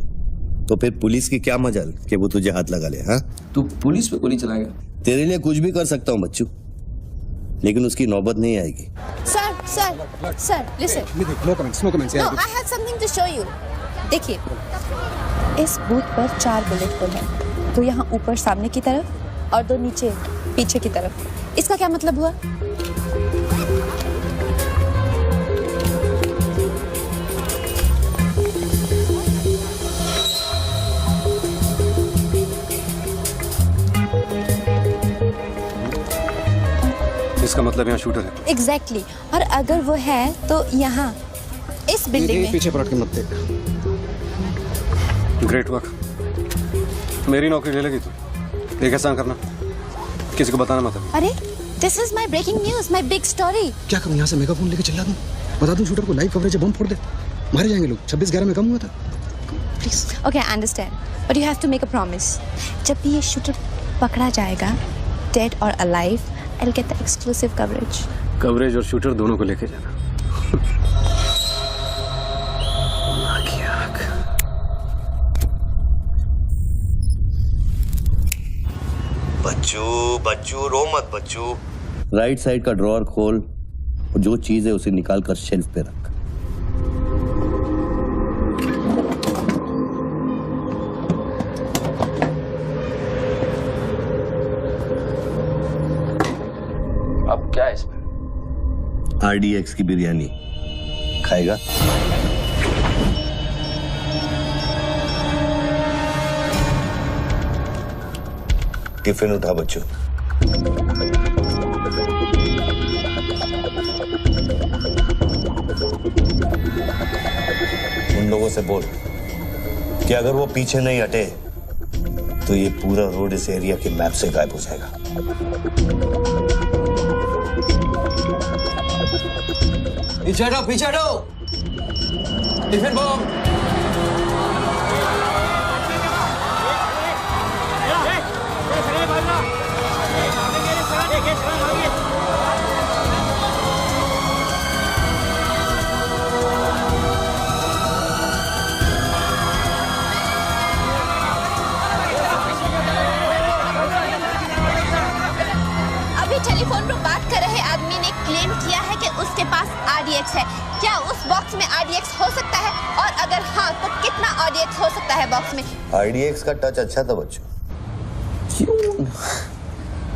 तो फिर पुलिस की क्या मजाल कि वो तुझे हाथ लगा ले। हाँ, तू पुलिस पे गोली चलाएगा? तेरे लिए कुछ भी कर सकता हूँ बच्चू, लेकिन उसकी नौबत नहीं आएगी। Sir, listen. No comments, no comments. No, I have something to show you. देखिए, इस बूथ पर 4 बुलेट होल है, 2 यहाँ ऊपर सामने की तरफ और 2 नीचे पीछे की तरफ। इसका क्या मतलब हुआ? इसका मतलब यहाँ शूटर है। एग्जैक्टली और अगर वो है तो यहाँ इस बिल्डिंग में। पीछे पलट के मत देख। Great work. मेरी नौकरी ले लेगी तू। एक एहसान करना, किसी को बताना मत। अरे this is my breaking news, my big story. क्या करूँ, यहाँ से मेगाफोन लेके चिल्ला दूँ, बता दूँ शूटर को लाइव कवरेज है, बम फोड़ दे, मारे जाएंगे लोग। 26/11 में कम हुआ था। Please okay I understand but you have to make a promise. जब भी ये शूटर पकड़ा जाएगा, डेड और alive, I will get the exclusive coverage. Coverage और शूटर दोनों को लेके जाना। बच्चू रो मत बच्चू। राइट साइड का ड्रॉअर खोल और जो चीज है उसे निकाल कर शेल्फ पे रख। अब क्या है इसमें? RDX की बिरयानी खाएगा? टिफिन उठा बच्चों। उन लोगों से बोल कि अगर वो पीछे नहीं हटे तो ये पूरा रोड इस एरिया के मैप से गायब हो जाएगा। पीछे हटो, पीछे हटो। Tiffin bomb. टेलीफोन पर बात कर रहे आदमी ने क्लेम किया है कि उसके पास RDX है। क्या उस बॉक्स में RDX हो सकता है? और अगर हाँ तो कितना RDX हो सकता है बॉक्स में? RDX का टच अच्छा था बच्चों। क्यों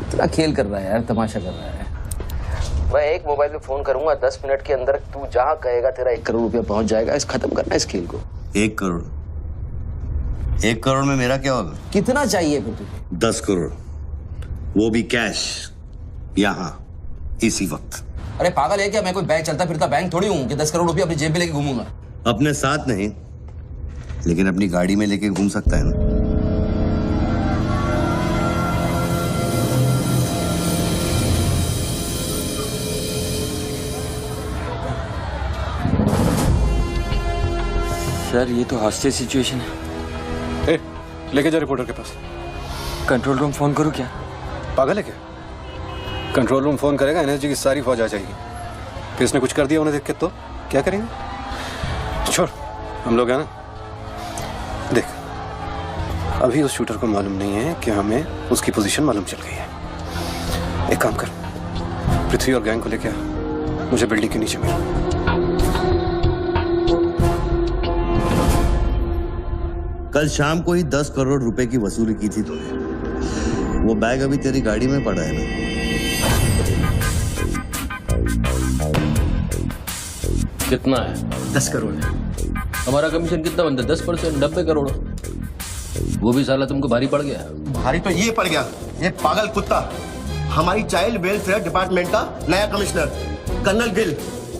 इतना खेल कर रहा है यार, तमाशा कर रहा है। मैं एक मोबाइल पे फोन करूंगा, 10 मिनट के अंदर तू जहां कहेगा तेरा 1 करोड़ रुपया पहुंच जाएगा। इस खत्म करना है इस खेल को। 1 करोड़? 1 करोड़ में मेरा क्या होगा? कितना चाहिए फिर तुझे? 10 करोड़, वो भी कैश, यहाँ इसी वक्त। अरे पागल है क्या? मैं कोई बैंक चलता फिरता बैंक थोड़ी हूँ कि 10 करोड़ रुपया अपनी जेब में लेके घूमूंगा। अपने साथ नहीं, लेकिन अपनी गाड़ी में लेके घूम सकता है ना। सर ये तो हॉस्टेज सिचुएशन है। ए, लेके जा रिपोर्टर के पास। कंट्रोल रूम फोन करूँ क्या? पागल है क्या? कंट्रोल रूम फोन करेगा, एनएसजी की सारी फौज आ जाएगी। फिर इसने कुछ कर दिया उन्हें देख के तो क्या करेंगे? छोड़, हम लोग हैं ना। देख, अभी उस शूटर को मालूम नहीं है कि हमें उसकी पोजीशन मालूम चल गई है। एक काम कर, पृथ्वी और गैंग को लेके आ, मुझे बिल्डिंग के नीचे मिल। कल शाम को ही 10 करोड़ रुपए की वसूली की थी तूने। वो बैग अभी तेरी गाड़ी में पड़ा है ना? कितना है? 10 करोड़। हमारा कमीशन कितना बनता है? 10%, 90 करोड़। वो भी साला तुमको भारी पड़ गया। भारी तो ये पड़ गया, ये पागल कुत्ता हमारी चाइल्ड वेलफेयर डिपार्टमेंट का नया commissioner colonel Gill,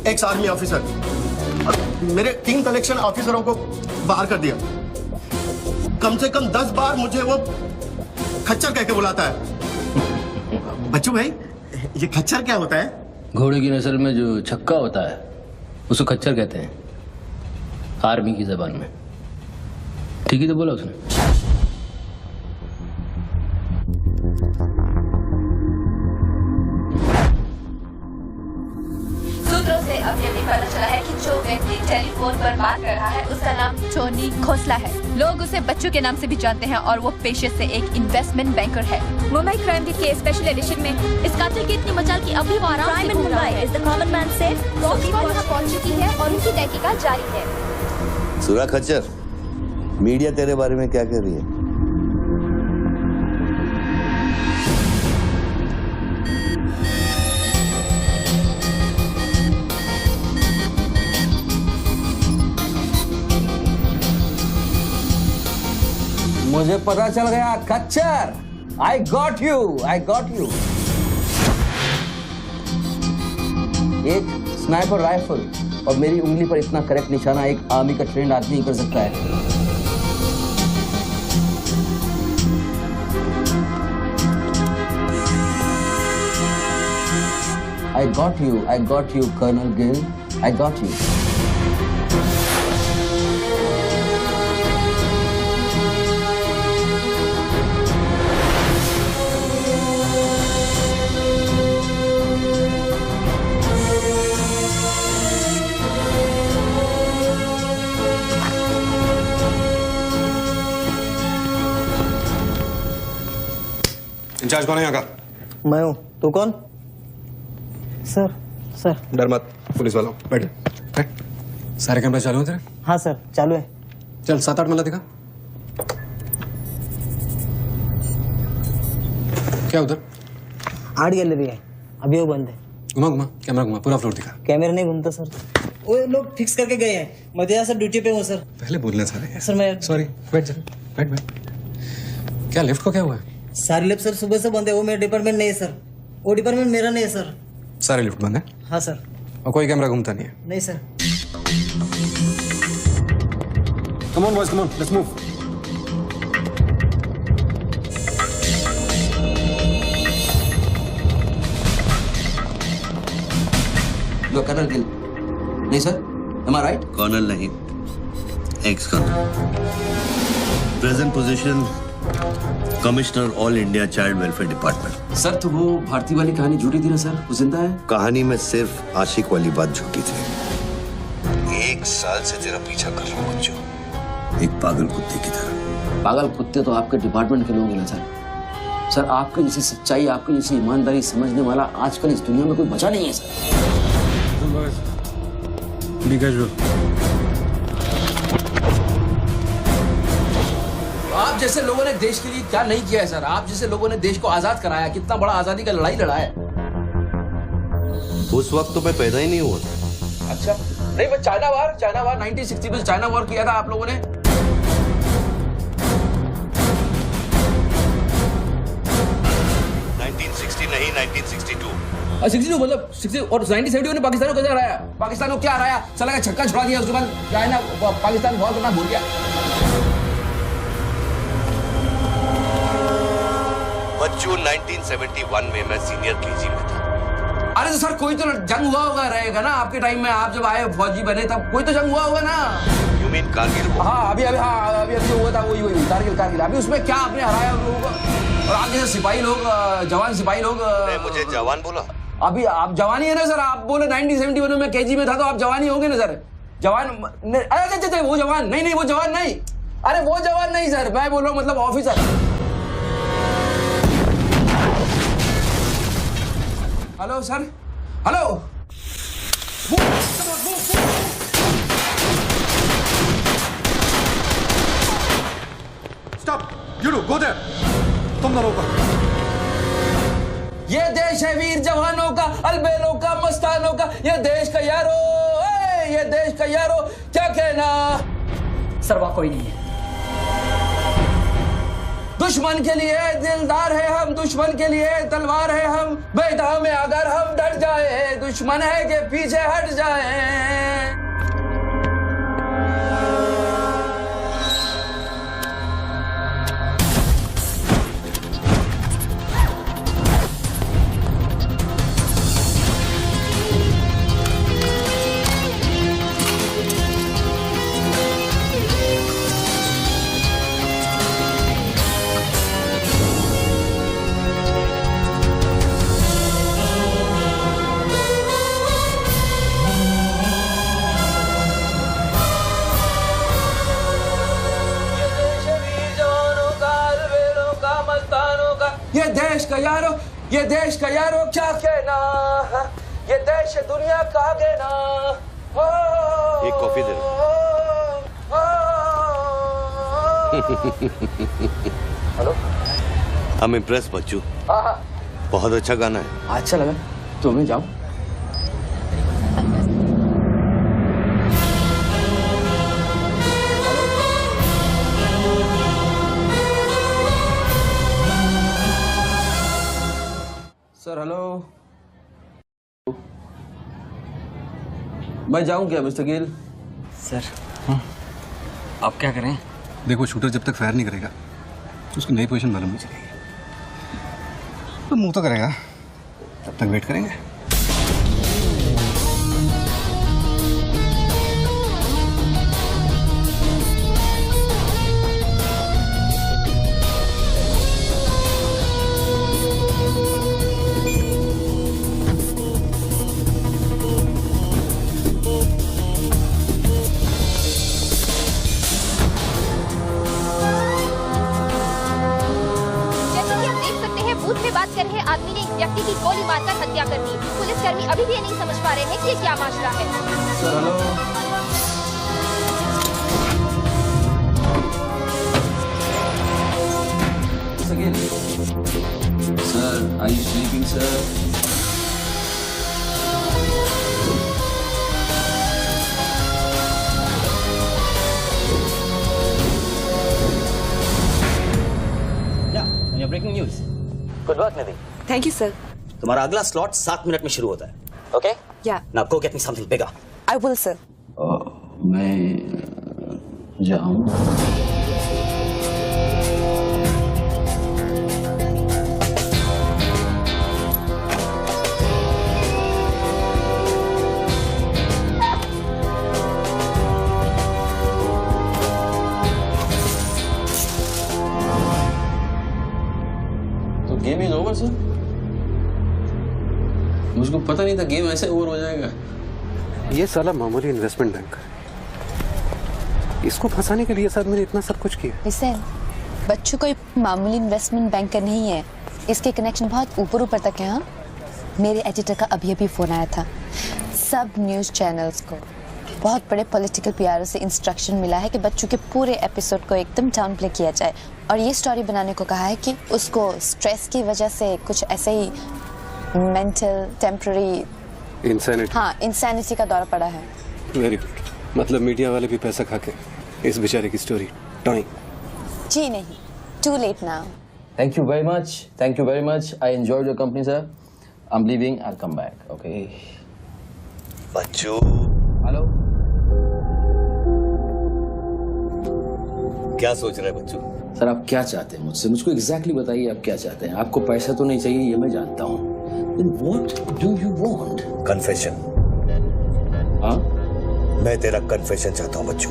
ex army officer, मेरे 3 कलेक्शन ऑफिसरों को बाहर कर दिया। कम से कम 10 बार मुझे वो खच्चर कह के बुलाता है। बच्चू भाई, ये खच्चर क्या होता है? घोड़े की नस्ल में जो छक्का होता है उसको खच्चर कहते हैं, आर्मी की जबान में। ठीक ही तो बोला उसने। सूत्रों से अब ये भी पता चला है कि जो व्यक्ति टेलीफोन पर बात कर रहा है उसका नाम टोनी खोसला है। लोग उसे बच्चों के नाम से भी जानते हैं और वो पेशे से एक इन्वेस्टमेंट बैंकर है। मुंबई क्राइम बीट के स्पेशल एडिशन में इस कातिल की इतनी मचाल की अभी वो आराम से घूम रहा है। Is the common man safe? Police यहाँ पहुंच चुकी है और उनकी तहकीकात जारी है। सूरा खच्चर, मीडिया तेरे बारे में क्या कह रही है? मुझे पता चल गया खच्चर। I got you. एक स्नाइपर राइफल और मेरी उंगली पर इतना करेक्ट निशाना एक आर्मी का ट्रेंड आदमी ही कर सकता है। I got you, Colonel Gill. I got you. Incharge कौन है यहाँ का? मैं हूँ। तू कौन? सर डर मत, पुलिस वालों बैठ। सारे कैमरे चालू हैं तेरे? हाँ सर, चालू है। चल 7-8 मल्ला दिखा। क्या उधर? आर्ट गैलरी है, अभी वो बंद है। घुमा कैमरा घुमा, पूरा फ्लोर दिखा। कैमरा नहीं घूमता सर, वो लोग फिक्स करके गए हैं। मैं तो सर ड्यूटी पे हूँ सर। पहले बोलने सारे। सर मैं सॉरी, बैठ जा, बैठ। क्या लिफ्ट को क्या हुआ है? सारे लिफ्ट सर सुबह से बंद है। वो मेरा डिपार्टमेंट नहीं है सर, वो डिपार्टमेंट मेरा नहीं है सर। सारे लिफ्ट बंद है? हाँ सर। और कोई कैमरा घूमता नहीं है? नहीं sir. Come on boys, come on, let's move. You colonel Gill? नहीं sir, am I right? Colonel नहीं, ex colonel. Present position commissioner all India child welfare department. Sir तो वो भारती वाली कहानी झूठी थी ना सर, वो जिंदा है? कहानी में सिर्फ आशिक वाली बात झूठी थी। 1 साल से तेरा पीछा कर रहा हूँ बच्चों, एक पागल कुत्ते की तरह। पागल कुत्ते तो आपके डिपार्टमेंट के लोग हैं ना सर। सर आपके जैसी सच्चाई, आपके जैसी ईमानदारी समझने वाला आजकल इस दुनिया में कोई बचा नहीं है सर। आप जैसे लोगों ने देश के लिए क्या नहीं किया है सर। आप जैसे लोगों ने देश को आजाद कराया, कितना बड़ा आजादी का लड़ाई लड़ा है। उस वक्त तो मैं पैदा ही नहीं हुआ था। अच्छा, नहीं वो चाइना वार 1960 में चाइना वार किया था आप लोगों ने। 1960 नहीं, 1962। 62 मतलब 60 और 1970 ने पाकिस्तान को कैसे हराया? पाकिस्तान को क्या हराया? साला का छक्का छुड़ा दिया, उसके बाद चाइना पाकिस्तान बहुत करना भूल गया। बच्चों 1971 में मैं सीनियर केजी में था। अरे तो सर कोई तो जंग हुआ होगा रहेगा ना आपके टाइम में। आप जब आए फौजी बने तब कोई तो जंग हुआ होगा ना। You mean Kargil? हाँ अभी हुआ था, वही कारगिल। अभी उसमें क्या आपने हराया उन लोगों को? और आप जैसे सिपाही लोग, जवान सिपाही लोग। मुझे जवान बोला? अभी आप जवान ही है ना सर। आप बोले 1971 में मैं केजी में था, तो आप जवान ही होंगे ना सर। जवान अरे वो जवान नहीं, वो जवान नहीं। अरे वो जवान नहीं सर, मैं बोल रहा हूँ मतलब officer. Hello sir, hello. Stop, you do go there. तुम दोनों को। ये देश है वीर जवानों का, अलबेलों का, मस्तानों का। ये देश का यारो, ये देश का यारो, क्या कहना? सर वहाँ कोई नहीं है। दुश्मन के लिए दिलदार है हम, दुश्मन के लिए तलवार है हम। मैदान में अगर हम डट जाए, दुश्मन है के पीछे हट जाए। ये देश का यारो क्या कहना, ये देश दुनिया का कहना। एक coffee they. Hello, I'm impressed बच्चू। हाँ हाँ, बहुत अच्छा गाना है। अच्छा लगा तो मैं जाऊँ। सर हेलो, मैं जाऊं क्या मिस्टर गिल? सर आप क्या करें? देखो, शूटर जब तक फायर नहीं करेगा तो उसकी नई पोजीशन मालूम नहीं चलेगी। तो मूव तो करेगा, तब तक वेट करेंगे। बात कर रहे आदमी ने एक व्यक्ति की गोली मारकर हत्या कर दी। पुलिसकर्मी अभी भी ये नहीं समझ पा रहे हैं कि ये क्या मामला है। Sir hello, sir are you sleeping sir? Breaking news. Good work Nidhi. Thank you sir. तुम्हारा अगला स्लॉट 7 मिनट में शुरू होता है। ओके? या। Now go get me something bigger. I will sir. मैं जाऊं? Game is over sir. मुझको पता नहीं था गेम ऐसे ओवर हो जाएगा। ये साला मामूली इन्वेस्टमेंट बैंकर, इसको फंसाने के लिए सर मैंने इतना सब कुछ किया। हुसैन, बच्चों कोई मामूली इन्वेस्टमेंट बैंकर नहीं है, इसके कनेक्शन बहुत ऊपर ऊपर तक है। हाँ, मेरे एडिटर का अभी अभी फोन आया था। सब न्यूज़ चैनल्स को बहुत बड़े पॉलिटिकल पीआरओ से इंस्ट्रक्शन मिला है कि बच्चों के पूरे एपिसोड को एकदम डाउन प्ले किया जाए, और ये स्टोरी बनाने को कहा है कि उसको स्ट्रेस की वजह से कुछ ऐसे ही मेंटल टेम्पररी इंसैनिटी, हाँ इंसैनिटी का दौर पड़ा है। Very good. मतलब मीडिया वाले भी पैसा खा के इस बेचारे की स्टोरी टॉइंग। जी नहीं, too late now. Thank you very much. Thank you very much. I enjoyed your company, sir. I'm leaving. I'll come back. Okay. Bachchu. Hello. क्या सोच रहे हैं बच्चू? सर आप क्या चाहते हैं मुझसे? मुझको एग्जैक्टली बताइए आप क्या चाहते हैं। आपको पैसा तो नहीं चाहिए, ये मैं जानता हूँ। Then what do you want? Confession. हाँ? मैं तेरा कन्फेशन चाहता हूँ बच्चू।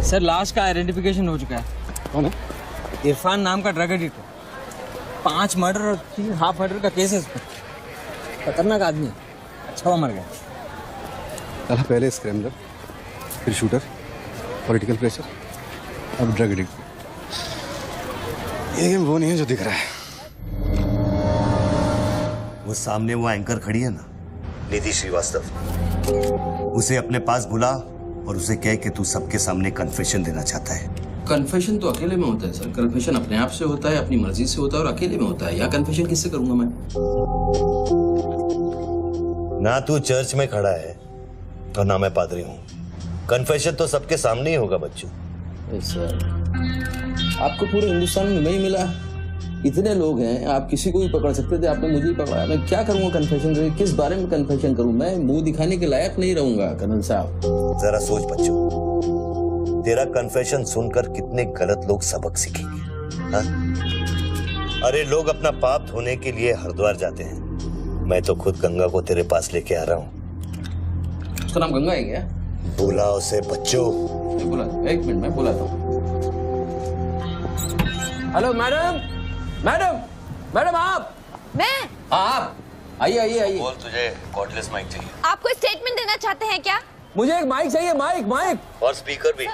सर लाश का आइडेंटिफिकेशन हो चुका है। कौन है? इरफान नाम का ड्रग एडिक्ट है। 5 मर्डर और 3 हाफ मर्डर का केस है इसमें। खतरनाक आदमी है। अच्छा हुआ मर गया। साला पहले स्क्रैमलर, फिर शूटर, पॉलिटिकल प्रेशर, अब ड्रग एडिक्ट। ये गेम वो नहीं है जो दिख रहा है। वो सामने वो एंकर खड़ी है ना, निधि श्रीवास्तव, उसे अपने पास बुला और उसे कह कि तू सबके सामने कन्फेशन देना चाहता है। कन्फेशन तो अकेले में होता है सर। कन्फेशन अपने आप से होता है, अपनी मर्जी से होता है और अकेले में होता है। या कन्फेशन किससे करूंगा मैं? ना तू चर्च में खड़ा है और ना मैं पादरी हूँ। कन्फेशन तो सबके सामने ही होगा बच्चू। सर आपको पूरे हिंदुस्तान में नहीं मिला, इतने लोग हैं, आप किसी को भी पकड़ सकते थे, आपने मुझे ही पकड़ा। मैं क्या करूंगा कन्फेशन करके? किस बारे में कन्फेशन करूं? मैं मुंह दिखाने के लायक नहीं रहूंगा कर्नल साहब। जरा सोच बच्चू, तेरा कन्फेशन सुनकर कितने गलत लोग सबक सीखेंगे। हाँ? अरे लोग अपना पाप धोने के लिए हरिद्वार जाते हैं, मैं तो खुद गंगा को तेरे पास लेके आ रहा हूँ। उसका नाम गंगा है क्या? बुला उसे बच्चू। बुला, एक मिनट मैं बुलाता हूँ। हेलो मैडम, मैडम, मैडम आप? मैं? आप आइए आइए आइए। बोल, तुझे कॉर्डलेस माइक चाहिए? आप कोई स्टेटमेंट देना चाहते हैं क्या? मुझे एक माइक चाहिए, माइक माइक और स्पीकर भी।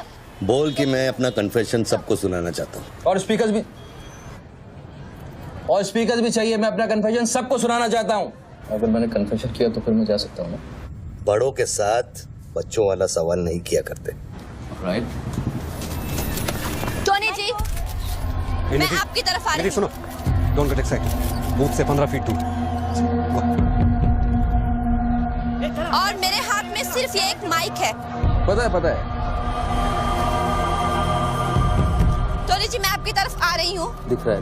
बोल कि मैं अपना कन्फेशन सबको सुनाना चाहता हूँ। और स्पीकर भी चाहिए। मैं अपना कन्फेशन सबको सुनाना चाहता हूँ। अगर मैंने कन्फेशन किया तो फिर मैं जा सकता हूँ ना? बड़ों के साथ बच्चों वाला सवाल नहीं किया करते। राइट। मैं आपकी तरफ आ रही हूँ। सुनो, डोंट गेट एक्साइटेड। बूथ से 15 फीट दूर। और मेरे हाथ में सिर्फ ये एक माइक है। पता है। टोनी जी, मैं आपकी तरफ आ रही हूँ। दिख रहा है।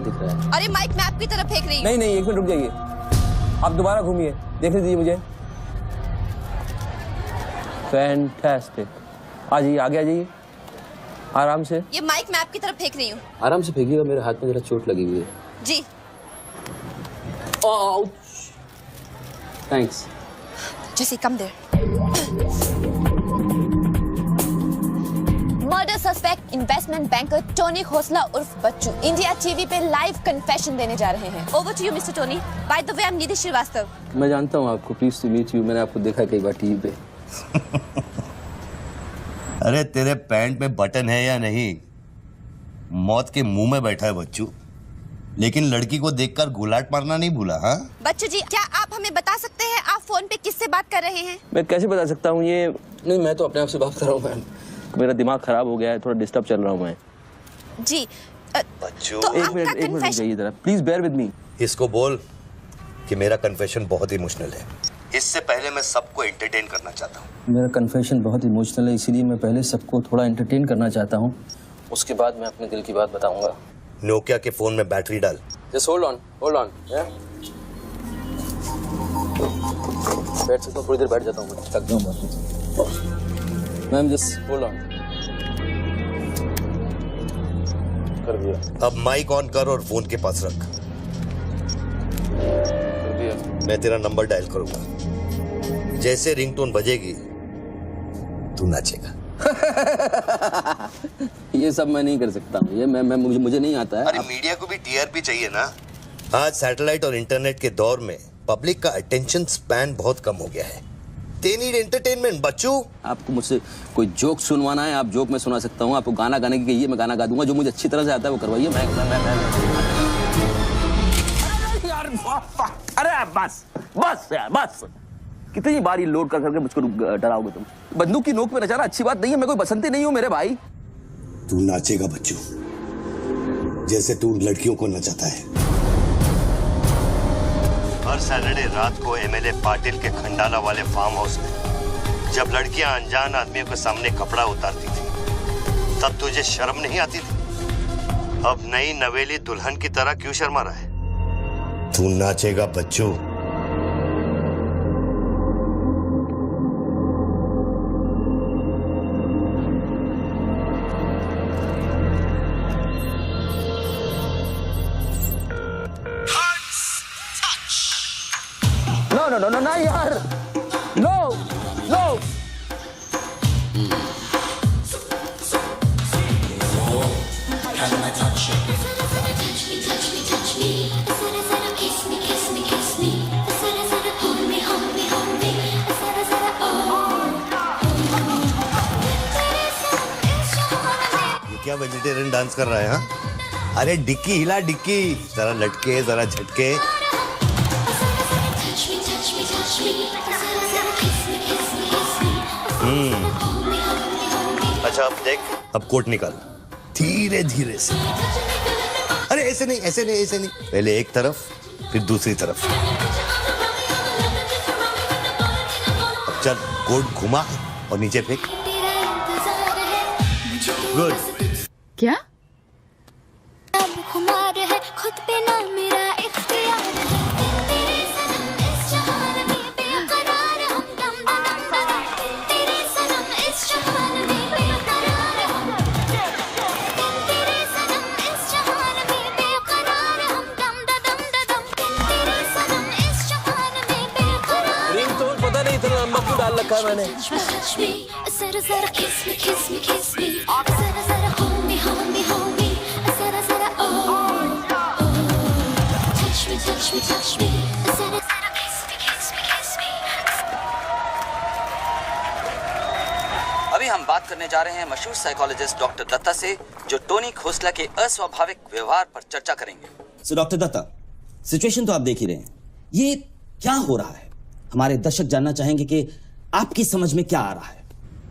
और ये माइक मैं आपकी तरफ फेंक रही हूँ। नहीं, 1 मिनट रुक जाइए। आप दोबारा घूमिए, देख लीजिए मुझे। फैंटास्टिक। आ जाइए, आगे आ जाइए, आराम से। ये माइक मैं आपकी तरफ फेंक रही हूँ। आराम से फेंकिएगा, मेरे हाथ में जरा चोट लगी हुई है। जी। थैंक्स। जैसे कम देर। Murder suspect investment banker Tony Khosla उर्फ बच्चू इंडिया टीवी पे लाइव कन्फेशन देने जा रहे हैं। Over to you mister Tony. By the way, I am Nidhi Srivastava. मैं जानता हूँ आपको, प्लीज टू मीट यू। मैंने आपको देखा कई बार टीवी पे। अरे तेरे पैंट में बटन है या नहीं? मौत के मुंह में बैठा है बच्चू, लेकिन लड़की को देखकर गुलाट मारना नहीं भूला। हाँ बच्चू जी, क्या आप हमें बता सकते हैं आप फोन पे किससे बात कर रहे हैं? मैं कैसे बता सकता हूँ ये? नहीं, मैं तो अपने आप से बात कर रहा हूँ मैम। मेरा दिमाग खराब हो गया है, थोड़ा डिस्टर्ब चल रहा हूँ मैं। जी। बच्चू, तो एक मिनट जाइए जरा, प्लीज बेयर विद मी। इसको बोल कि मेरा कन्फेशन बहुत इमोशनल है। इससे पहले मैं सबको एंटरटेन करना चाहता हूँ। मेरा कन्फेशन बहुत इमोशनल है, इसीलिए मैं पहले सबको थोड़ा एंटरटेन करना चाहता हूँ, उसके बाद मैं अपने दिल की बात बताऊंगा। नोकिया के फोन में बैटरी डाल। Just hold on. बैठ सकता हूँ, थोड़ी देर बैठ जाता हूँ, थक जाऊँ बहुत। Ma'am just hold on. कर दिया। अब माइक ऑन कर और फोन के पास रख। कर दिया। मैं तेरा नंबर डायल करूंगा, जैसे रिंगटोन बजेगी तू नाचेगा। ये सब मैं नहीं कर सकता हूँ, ये मुझे नहीं आता है। अरे मीडिया को भी टीआरपी चाहिए ना। आज सैटेलाइट और इंटरनेट के दौर में पब्लिक का अटेंशन स्पैन बहुत कम हो गया है। They need entertainment, बच्चू। आपको मुझसे कोई जोक सुनवाना है, आप जोक में सुना सकता हूँ। आपको गाना गाने की कहिए, मैं गाना गा दूंगा। जो मुझे अच्छी तरह से आता है वो करवाइए। अरे बस यार, बस। कितनी बार ये लोड कर करके मुझको डराओगे तुम? बंदूक की नोक पे नचाना अच्छी बात नहीं है। मैं कोई बसंती नहीं हूँ मेरे भाई। तू नाचेगा बच्चू, जैसे तू लड़कियों को नचाता है। हर सैटरडे रात को एमएलए पाटिल के खंडाला वाले फार्म हाउस में जब लड़कियां अनजान आदमियों के सामने कपड़ा उतारती थी, तब तुझे शर्म नहीं आती थी? अब नई नवेली दुल्हन की तरह क्यों शर्मा रहा है? तू नाचेगा बच्चू। No, यार, no. ये क्या वेजिटेरियन डांस कर रहा है? हाँ, अरे डिक्की हिला, डिक्की जरा लटके, जरा झटके। अच्छा अब देख, अब कोट निकाल धीरे धीरे से। अरे ऐसे नहीं, ऐसे नहीं, ऐसे नहीं। पहले एक तरफ, फिर दूसरी तरफ। अब चल, कोट घुमा और नीचे फेंक। गुड। क्या? खुद पे ना मेरा इख्तियार तेरे सनम इस जहान में बेकरार हम दम दम दम तेरे सनम इस जहान में बेकरार हम तेरे सनम इस जहान में बेकरार हम दम दम दम तेरे सनम इस जहान में बेकरार। रिंगटोन पता नहीं इतना लंबा क्यों डाल रखा है मैंने। जरा जरा किस मी जरा जरा hold me जरा जरा touch me जरा जरा kiss me। अभी हम बात करने जा रहे हैं मशहूर साइकोलॉजिस्ट डॉक्टर दत्ता से, जो टोनी खोसला के अस्वाभाविक व्यवहार पर चर्चा करेंगे। सो डॉक्टर दत्ता, सिचुएशन तो आप देख ही रहे हैं, ये क्या हो रहा है? हमारे दर्शक जानना चाहेंगे कि आपकी समझ में क्या आ रहा है।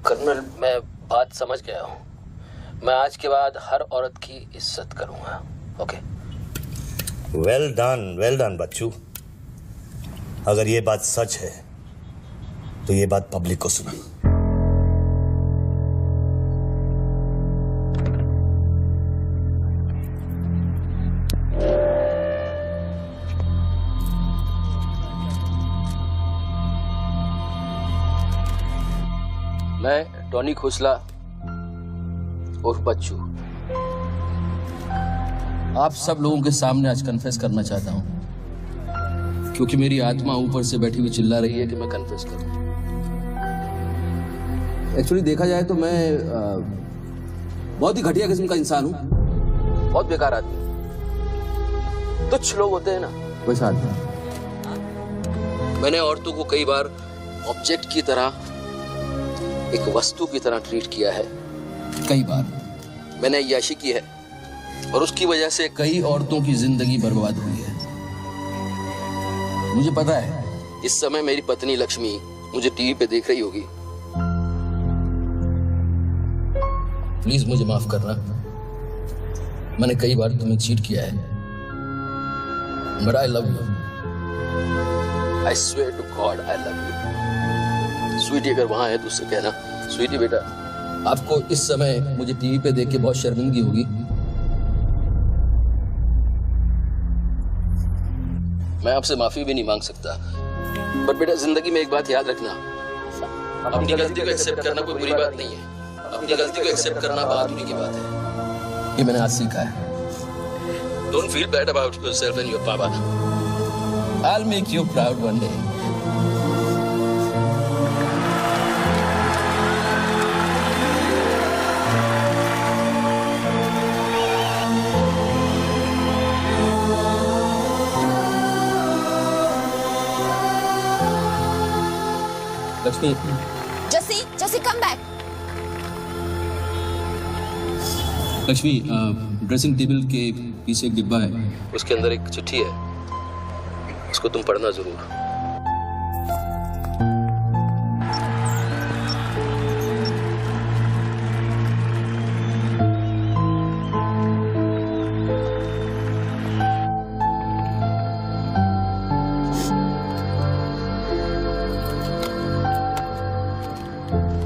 कर्नल, मैं बात समझ गया हूँ। मैं आज के बाद हर औरत की इज्जत करूंगा। ओके? वेल डन बच्चू। अगर ये बात सच है तो ये बात पब्लिक को सुना। मैं टोनी खोसला उर्फ बच्चू आप सब लोगों के सामने आज कन्फेस करना चाहता हूं, क्योंकि मेरी आत्मा ऊपर से बैठी हुई चिल्ला रही है कि मैं कन्फेस करूं। एक्चुअली देखा जाए तो मैं बहुत ही घटिया किस्म का इंसान हूं, बहुत बेकार आदमी। तुच्छ लोग होते हैं ना, वैसा आदमी। मैंने औरतों को कई बार ऑब्जेक्ट की तरह, एक वस्तु की तरह ट्रीट किया है। कई बार मैंने अय्याशी की है और उसकी वजह से कई औरतों की जिंदगी बर्बाद हुई है। मुझे पता है इस समय मेरी पत्नी लक्ष्मी मुझे टीवी पे देख रही होगी। प्लीज मुझे माफ करना, मैंने कई बार तुम्हें चीट किया है, but I love you. I swear to God I love you. Sweetie अगर वहां है तो उससे कहना, स्वीटी बेटा आपको इस समय मुझे टीवी पे देख के बहुत शर्मिंदगी होगी। मैं आपसे माफी भी नहीं मांग सकता, पर बेटा जिंदगी में एक बात याद रखना, अपनी गलती को एक्सेप्ट करना कोई बुरी बात नहीं है। अपनी गलती को एक्सेप्ट करना बहादुरी की बात है। ये मैंने आज सीखा है। Don't feel bad about yourself and your papa. I will make you proud one day. Lakshmi, just come back. Lakshmi, dressing table के पीछे एक डिब्बा है, उसके अंदर एक चिट्ठी है, उसको तुम पढ़ना जरूर।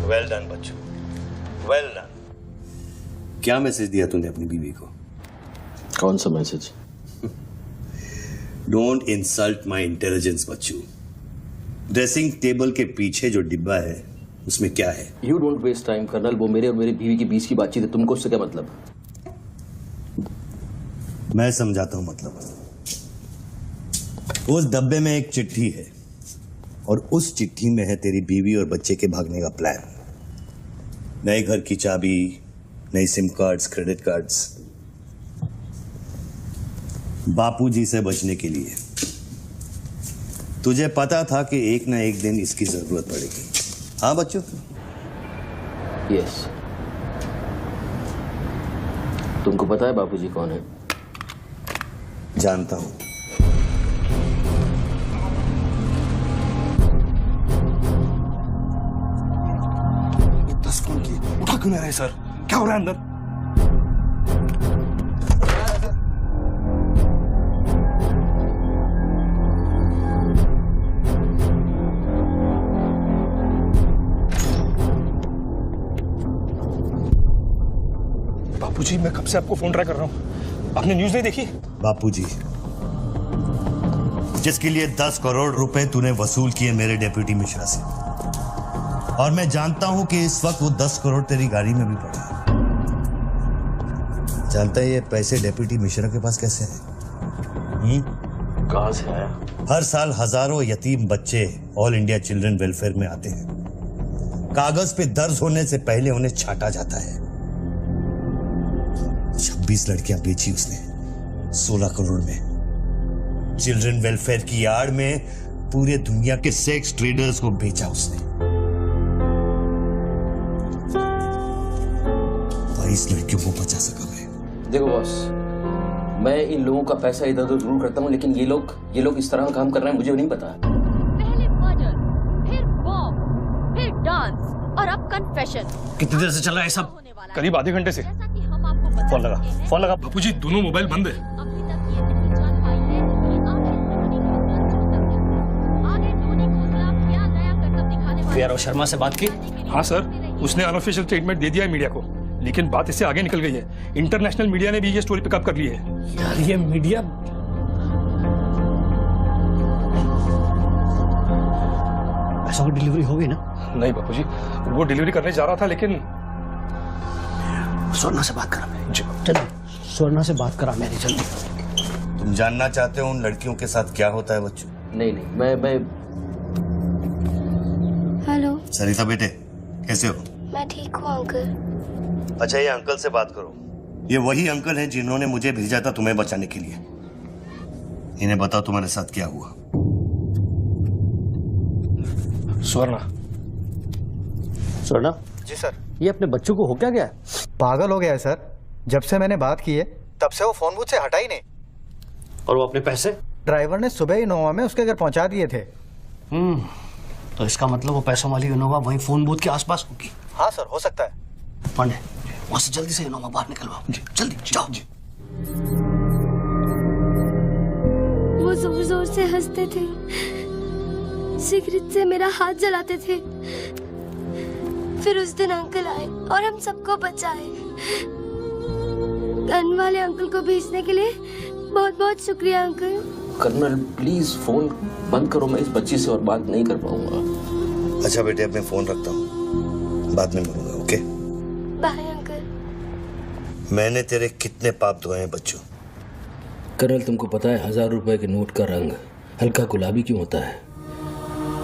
वेल डन बच्चू, वेल डन। क्या मैसेज दिया तूने अपनी बीवी को? कौन सा message? Don't insult my intelligence बच्चू। ड्रेसिंग टेबल के पीछे जो डिब्बा है उसमें क्या है? You don't waste time colonel, वो मेरे और मेरी बीवी के बीच की बातचीत है, तुमको उससे क्या मतलब? मैं समझाता हूं मतलब। उस डब्बे में एक चिट्ठी है और उस चिट्ठी में है तेरी बीवी और बच्चे के भागने का प्लान। नए घर की चाबी, नई सिम कार्ड्स, क्रेडिट कार्ड्स, बापूजी से बचने के लिए। तुझे पता था कि एक ना एक दिन इसकी जरूरत पड़ेगी। हाँ बच्चों? यस। तुमको पता है बापूजी कौन है? जानता हूं। उठा क्यों नहीं रहे सर? क्या हो रहा है अंदर? बापूजी, मैं कब से आपको फोन ट्राई कर रहा हूं, आपने न्यूज नहीं देखी? बापूजी, जिसके लिए 10 करोड़ रुपए तूने वसूल किए मेरे डेप्यूटी मिश्रा से, और मैं जानता हूं कि इस वक्त वो 10 करोड़ तेरी गाड़ी में भी पड़े। जानता है ये पैसे डेप्यूटी मिश्रा के पास कैसे हैं? कहां से आया? हर साल हजारों यतीम बच्चे ऑल इंडिया चिल्ड्रन वेलफेयर में आते हैं। कागज पे दर्ज होने से पहले उन्हें छांटा जाता है। 26 लड़कियां बेची उसने 16 करोड़ में। चिल्ड्रन वेलफेयर की आड़ में पूरे दुनिया के सेक्स ट्रेडर्स को बेचा उसने। 22 लड़कियों को बचा सका मैं। देखो बॉस, मैं इन लोगों का पैसा इधर उधर जरूर करता हूँ, लेकिन ये लोग इस तरह काम कर रहे हैं, मुझे नहीं पता। पहले मर्डर, फिर बॉम्ब, फिर डांस और अब कन्फेशन। कितनी देर से चल रहा है सब? करीब आधे घंटे से। फोन लगा। बापूजी, दोनों मोबाइल बंद है। अभी तक ये नहीं जान पाई वीआरओ शर्मा से बात की? हाँ सर, उसने अनऑफिशियल स्टेटमेंट दे दिया है मीडिया को, लेकिन बात इससे आगे निकल गई है। इंटरनेशनल मीडिया ने भी ये स्टोरी पिकअप कर ली है। यार ये मीडिया पैसों की डिलीवरी होगी ना? नहीं बापूजी, वो डिलीवरी करने जा रहा था लेकिन स्वर्णा से बात करा मेरी। जल्दी स्वर्णा से बात करा मेरी, जल्दी। तुम जानना चाहते हो उन लड़कियों के साथ क्या होता है बच्चों? नहीं मैं हेलो, सरिता बेटे, कैसे हो? मैं ठीक हूँ अंकल। अच्छा, ये अंकल से बात करो। ये वही अंकल हैं जिन्होंने मुझे भेजा था तुम्हें बचाने के लिए। इन्हें बताओ तुम्हारे साथ क्या हुआ। स्वर्णा। स्वर्णा जी सर। ये अपने बच्चों को हो क्या गया? पागल हो गया है सर। जब से मैंने बात की है तब से वो फोन बूथ से हटा ही नहीं। और वो अपने पैसे? ड्राइवर ने सुबह ही इनोवा में उसके घर पहुंचा दिए थे। तो इसका मतलब वो पैसों वाली इनोवा वहीं फोन बूथ के आसपास होगी। हाँ सर, हो सकता है। पांडे, वहां से जल्दी से इनोवा बाहर निकलवाओ। जल्दी जाओ। वो जोर जोर से हंसते थे, सिगरेट से मेरा हाथ जलाते थे। फिर उस दिन अंकल आए और हम सबको बचाए। गन वाले अंकल को भेजने के लिए बहुत बहुत शुक्रिया अंकल। कर्नल प्लीज फोन बंद करो, मैं इस बच्ची से और बात नहीं कर पाऊंगा। अच्छा बेटे, अब मैं फोन रखता हूँ, बाद में मिलूंगा। Okay bye uncle. मैंने तेरे कितने पाप धोए हैं बच्चों। कर्नल, तुमको पता है 1000 रुपए के नोट का रंग हल्का गुलाबी क्यों होता है?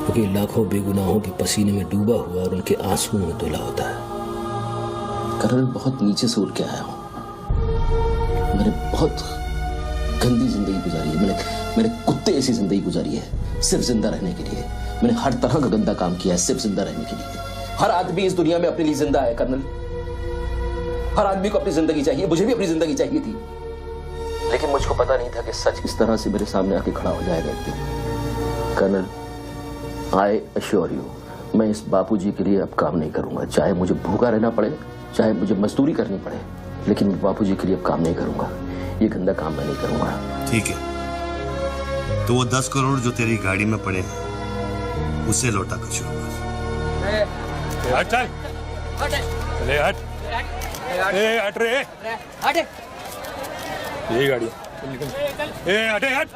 क्योंकि लाखों बेगुनाहों के पसीने में डूबा हुआ और उनके आंसुओं में धुला होता है। कर्नल, बहुत नीचे से उठ के आया हूँ। मैंने बहुत गंदी जिंदगी गुजारी है। मैंने कुत्ते ऐसी जिंदगी गुजारी है सिर्फ जिंदा रहने के लिए। मैंने हर तरह का गंदा काम किया है सिर्फ जिंदा रहने के लिए। हर आदमी इस दुनिया में अपने लिए जिंदा है कर्नल। हर आदमी को अपनी जिंदगी चाहिए, मुझे भी अपनी जिंदगी चाहिए थी, लेकिन मुझको पता नहीं था कि सच इस तरह से मेरे सामने आके खड़ा हो जाएगा एक दिन। कर्नल, आई अश्योर यू, मैं इस बापूजी के लिए अब काम नहीं करूंगा। चाहे मुझे भूखा रहना पड़े, चाहे मुझे मजदूरी करनी पड़े, लेकिन मैं बापूजी के लिए अब काम नहीं करूंगा। ये गंदा काम मैं नहीं करूंगा। ठीक है, तो वो 10 करोड़ जो तेरी गाड़ी में पड़े हैं उसे लौटा कर शुरू कर। हट चल, ले हट, ए हट रे, हट। यही गाड़ी ए हटे हट।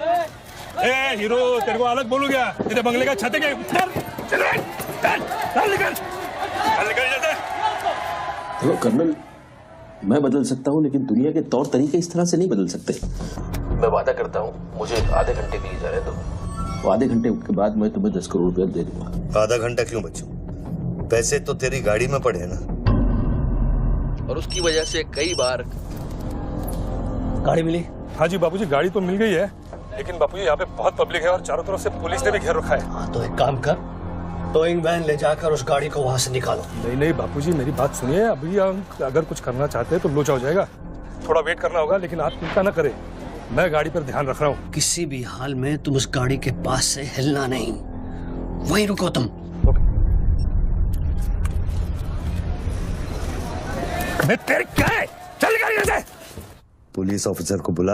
ए हीरो, तेरे को अलग बोलू क्या? तेरे बंगले का छत है क्या? चल निकल जल्दी। हेलो कर्नल, मैं बदल सकता हूँ लेकिन दुनिया के तौर तरीके इस तरह से नहीं बदल सकते। मैं वादा करता हूँ, मुझे आधे घंटे के लिए जाने दो। वो आधे घंटे के बाद मैं तुम्हें 10 करोड़ रुपया दे दूंगा। आधा घंटा क्यों बच्चों? पैसे तो तेरी गाड़ी में पड़े हैं ना। और उसकी वजह से कई बार गाड़ी मिली? हाँ जी बापूजी, गाड़ी तो मिल गई है, लेकिन बापूजी यहाँ पे बहुत पब्लिक है और चारों तरफ से पुलिस ने भी घेर रखा है। हाँ तो एक काम कर, टोइंग वैन ले जाकर उस गाड़ी को वहां से निकालो। नहीं बापूजी, मेरी बात सुनिए। अभी अगर कुछ करना चाहते हैं तो लोचा हो जाएगा। थोड़ा वेट करना होगा, लेकिन आप चिंता न करें, मैं गाड़ी पर ध्यान रख रहा हूँ। किसी भी हाल में तुम उस गाड़ी के पास से हिलना नहीं, वहीं रुको तुम। मैं तेरे क्या है? चल गाड़ी से। पुलिस ऑफिसर को बुला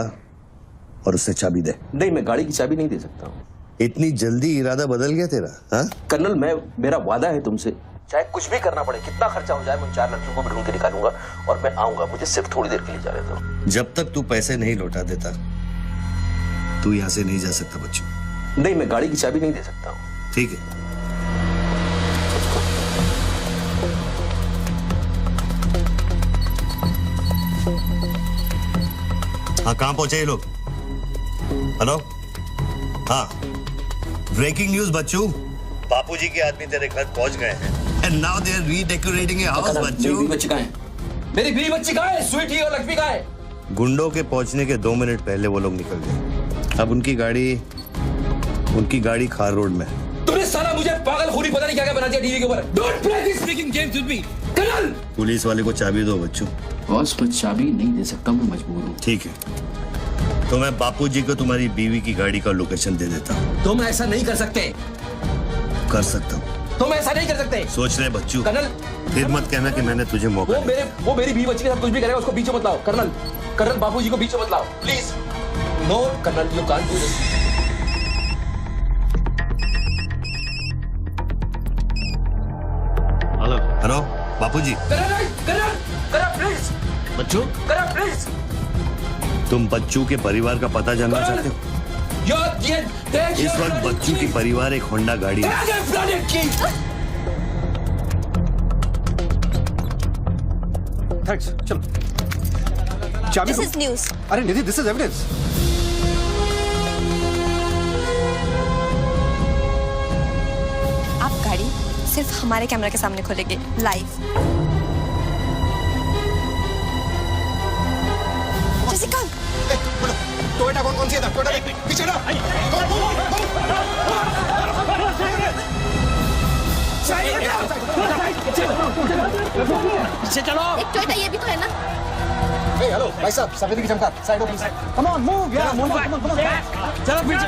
और उससे चाबी दे। नहीं, मैं गाड़ी की चाबी नहीं दे सकता हूँ। इतनी जल्दी इरादा बदल गया तेरा? हाँ कर्नल, मेरा वादा है तुमसे, चाहे कुछ भी करना पड़े, कितना खर्चा हो जाए, मैं 4 लड़कियों को भी ढूंढ के निकालूंगा और मैं आऊंगा। मुझे सिर्फ थोड़ी देर के लिए जाने दो। जब तक तू पैसे नहीं लौटा देता तू यहाँ से नहीं जा सकता बच्चों। नहीं, मैं गाड़ी की चाबी नहीं दे सकता हूँ। ठीक है, हाँ कहाँ पहुंचे ये लोग? हेलो, हाँ ब्रेकिंग न्यूज बच्चों, बापूजी के आदमी तेरे घर पहुंच गए हैं and now they are redecorating your house बच्चों। मेरी बच्ची कहाँ है? मेरी बीवी बच्ची कहाँ है? स्वीटी और लक्ष्मी कहाँ है? गुंडों के पहुंचने के 2 मिनट पहले वो लोग निकल गए। अब उनकी गाड़ी खार रोड में है। तूने साला मुझे पागल पता नहीं क्या क्या बना दिया टीवी के ऊपर। Don't play this speaking games with me. Colonel, police वाले को चाबी दो बच्चों। बॉस, मैं चाबी नहीं दे सकता, मैं मजबूर हूँ। ठीक है, तो मैं बापूजी को तुम्हारी बीवी की गाड़ी का लोकेशन दे देता हूँ। तुम ऐसा नहीं कर सकते। कर सकता हूँ। तुम ऐसा नहीं कर सकते। सोच रहे बच्चों। कर्नल, फिर मत कहना कि मैंने तुझे मौका दिया। वो मेरी बीवी बच्ची के साथ कुछ भी करेगा उसको बीच में मत लाओ। कर्नल, बापूजी को बीच में मत लाओ please. No colonel, you can't do this. बापूजी। प्लीज बच्चू, प्लीज। तुम बच्चू के परिवार का पता जानना चाहते हो? इस वक्त बच्चू की परिवार एक होंडा गाड़ी है। थैंक्स, चलो। चाबी This is news. अरे निधि, दिस इज एविडेंस। आप गाड़ी सिर्फ हमारे कैमरा के सामने खोलेंगे लाइव। जैसिका, टोयोटा कौन सी है? टोयोटा देख पीछे ना। पीछे चलो। एक टोयोटा ये भी तो है ना? हेलो भाई साहब, सफेदी की चमकार, side please. Come on move यार, मूव कम ऑन। चलो पीछे।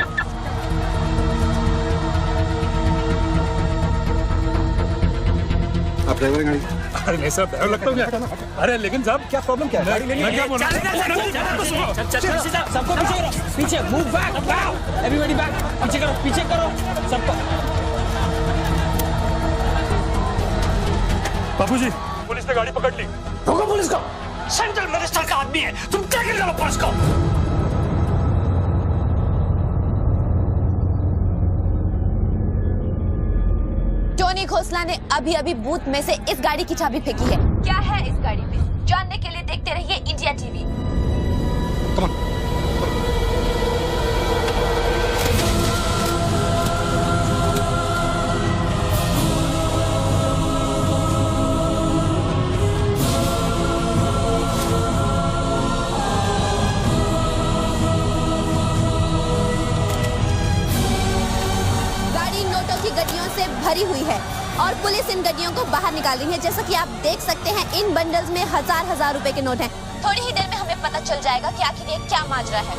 आप ड्राइवर हैं गाड़ी? अरे नहीं साहब, ड्राइवर लगता हूँ क्या? अरे लेकिन साहब क्या प्रॉब्लम क्या है? गाड़ी लेनी मैं क्या बोल रहा हूँ? सबको पीछे करो, पीछे मूव बैक, एवरीबॉडी बैक, पीछे करो सबको। बापूजी, पुलिस ने गाड़ी पकड़ ली। रोको पुलिस को, सेंट्रल मिनिस्टर का आदमी है, तुम क्या कर रहे हो पुलिस को? टोनी खोसला ने अभी अभी बूथ में से इस गाड़ी की चाबी फेंकी है। क्या है इस गाड़ी में, जानने के लिए देखते रहिए इंडिया टीवी। गाड़ी नोटों की गड्डियों से भरी हुई है और पुलिस इन गड्डियों को बाहर निकाल रही है। जैसा कि आप देख सकते हैं, इन बंडल्स में हजार रुपए के नोट हैं। थोड़ी ही देर में हमें पता चल जाएगा कि आखिर ये क्या माजरा है।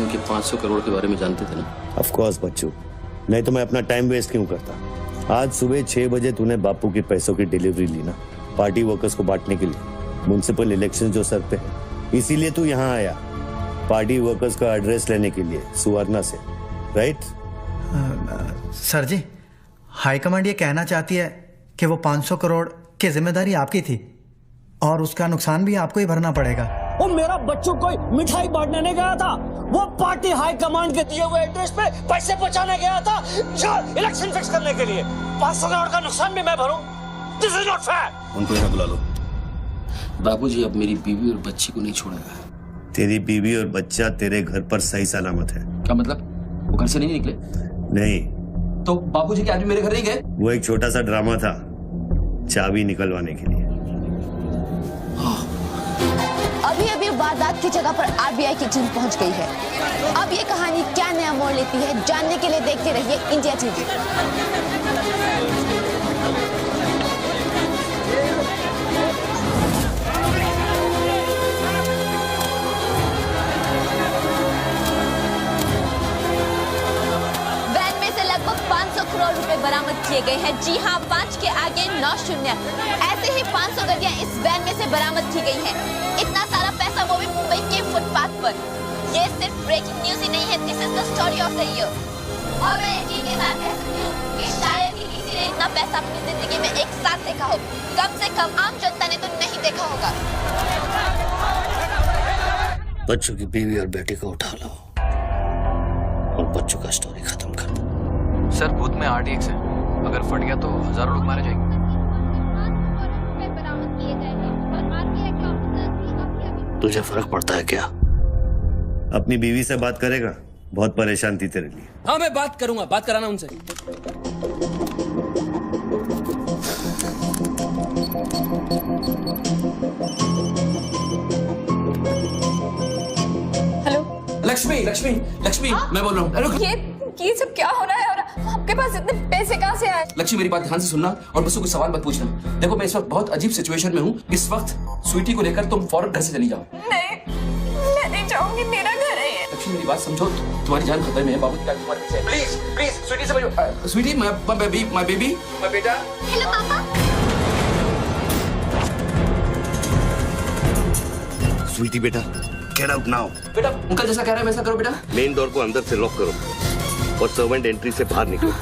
के 500 करोड़ के बारे में जानते थे ना? ऑफ कोर्स बच्चू, नहीं तो मैं अपना टाइम वेस्ट क्यों करता। आज सुबह 6 बजे तूने बापू के पैसों की डिलीवरी ली ना, पार्टी वर्कर्स को बांटने के लिए। म्युनिसिपल इलेक्शन जो सर पे है, इसीलिए तू यहाँ आया, पार्टी वर्कर्स का एड्रेस लेने के लिए सुवर्णा से, राइट? सर जी, हाईकमांड ये कहना चाहती है कि वो 500 करोड़ की जिम्मेदारी आपकी थी और उसका नुकसान भी आपको ही भरना पड़ेगा। वो मेरा बच्चों को मिठाई बांटने नहीं गया था, वो पार्टी हाई कमांड के दिए हुए एड्रेस पे पैसे पहुंचाने गया था इलेक्शन फिक्स करने के लिए। 500 करोड़ का नुकसान भी मैं भरूं? This is not fair. उनको यहाँ बुला लो। बाबूजी अब मेरी बीवी और बच्ची को नहीं छोड़ेगा। तेरी बीवी और बच्चा तेरे घर पर सही सलामत है। क्या मतलब? वो घर से नहीं निकले? नहीं। तो बाबूजी क्या आज भी मेरे घर नहीं गए? वो एक छोटा सा ड्रामा था, चाबी निकलवाने के लिए। अभी अभी वारदात की जगह पर आरबीआई की टीम पहुंच गई है। अब ये कहानी क्या नया मोड़ लेती है, जानने के लिए देखते रहिए इंडिया टीवी। वैन में से लगभग 500 करोड़ रुपए बरामद किए गए हैं। जी हाँ, 5 के आगे 9 शून्य। ऐसे ही 500 गड्डियां इस वैन में से बरामद की गई हैं। इतना सारा पैसा, वो भी मुंबई के फुटपाथ पर। ये सिर्फ ब्रेकिंग न्यूज ही नहीं है, this is the story of the year. और मैं यकीन के साथ कह सकती हूँ कि शायद ही किसी ने इतना पैसा अपनी जिंदगी में एक साथ देखा हो। कम से कम आम जनता ने तो नहीं देखा होगा। बच्चों की बीवी और बेटी को उठा लो और बच्चों का स्टोरी खत्म कर दो। सर बूथ में RTX है, अगर फट गया तो हजारों लोग मारे जाएंगे। तुझे फर्क पड़ता है क्या? अपनी बीवी से बात करेगा? बहुत परेशान थी तेरे लिए। हाँ मैं बात करूंगा, बात कराना उनसे। हेलो लक्ष्मी, मैं बोल रहा हूँ। ये सब क्या हो रहा है और आपके पास इतने पैसे कहाँ से आए? लक्ष्मी मेरी बात ध्यान से सुनना और बस कोई सवाल मत पूछना। देखो मैं इस वक्त बहुत अजीब सिचुएशन में हूँ। इस वक्त स्वीटी को लेकर तुम फौरन घर से चली जाओ। नहीं, मैं नहीं जाऊंगी, मेरा घर है ये। लक्ष्मी मेरी बात समझो, तुम्हारी जान खतरे में है, बाबू क्या तुम्हारे पीछे है। प्लीज प्लीज स्वीटी समझो। स्वीटी माय बेटा। हेलो पापा। स्वीटी बेटा, गेट आउट नाउ। बेटा अंकल जैसा कह रहा है वैसा करो बेटा। मेन डोर को अंदर से लॉक करो और सर्वेंट एंट्री से बाहर निकलो।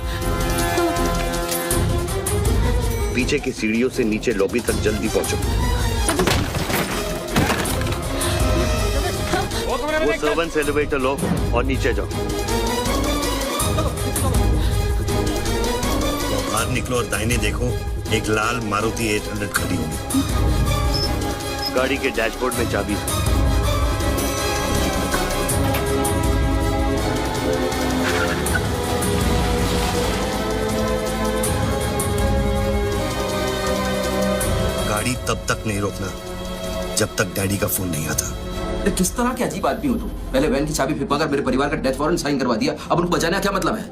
पीछे की सीढ़ियों से नीचे लॉबी तक जल्दी पहुंचो। वो सर्वेंट्स एलिवेटर लो और नीचे जाओ। बाहर निकलो और दाहिने देखो, एक लाल मारुति 800 खड़ी होगी। गाड़ी के डैशबोर्ड में चाबी है। गाड़ी तब तक नहीं रोकना जब तक डैडी का फोन नहीं आता। अरे किस तरह के अजीब आदमी हो तुम? पहले वैन की चाबी फिर मेरे परिवार का डेथ वारंट साइन करवा दिया, अब उनको बचाने का क्या मतलब है?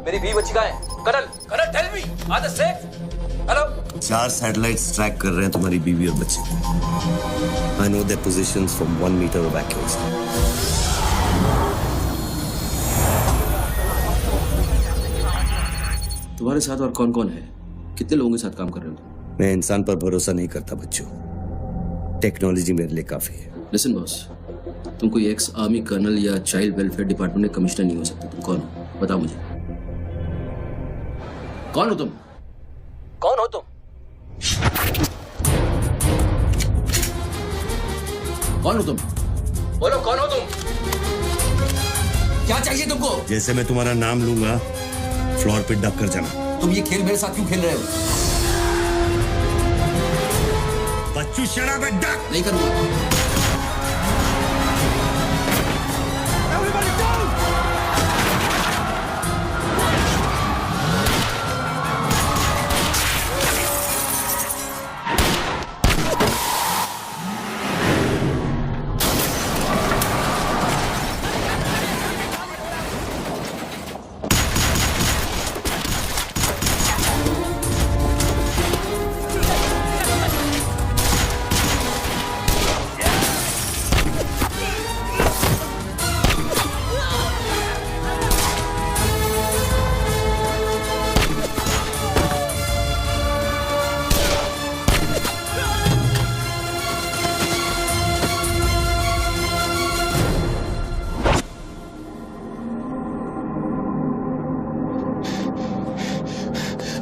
मेरी बीवी बच्ची कहाँ है? Colonel tell me, are they safe? Hello. 4 satellites track कर रहे हैं तुम्हारी बीवी और बच्चे को। I know their positions from 1 metre of accuracy. तुम्हारे साथ और कौन कौन है? कितने लोगों के साथ काम कर रहे हो? मैं इंसान पर भरोसा नहीं करता बच्चों, टेक्नोलॉजी मेरे लिए काफी है। लिसन बॉस, तुम कोई एक्स आर्मी कर्नल या चाइल्ड वेलफेयर डिपार्टमेंट में कमिश्नर नहीं हो सकते। तुम कौन हो बताओ मुझे। कौन हो तुम? कौन हो तुम? कौन हो तुम? बोलो कौन हो तुम? क्या चाहिए तुमको? जैसे मैं तुम्हारा नाम लूंगा फ्लोर पे डक कर जाना। तुम ये खेल मेरे साथ क्यों खेल रहे हो? बच्चू शरा पे डक। नहीं करूंगा।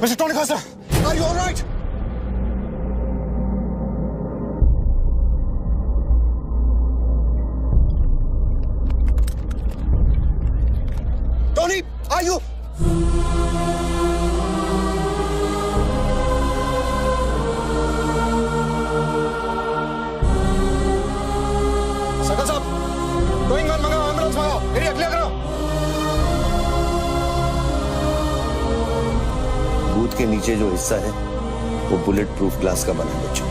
Mr. Tony Costa, are you all right? Tony, are you? Sakal साहब, गोइंग ऑन मंगाओ, एम्बुलेंस मंगाओ, एरिया क्लियर करो। बूथ के नीचे जो हिस्सा है वो बुलेट प्रूफ ग्लास का बना है बच्चों।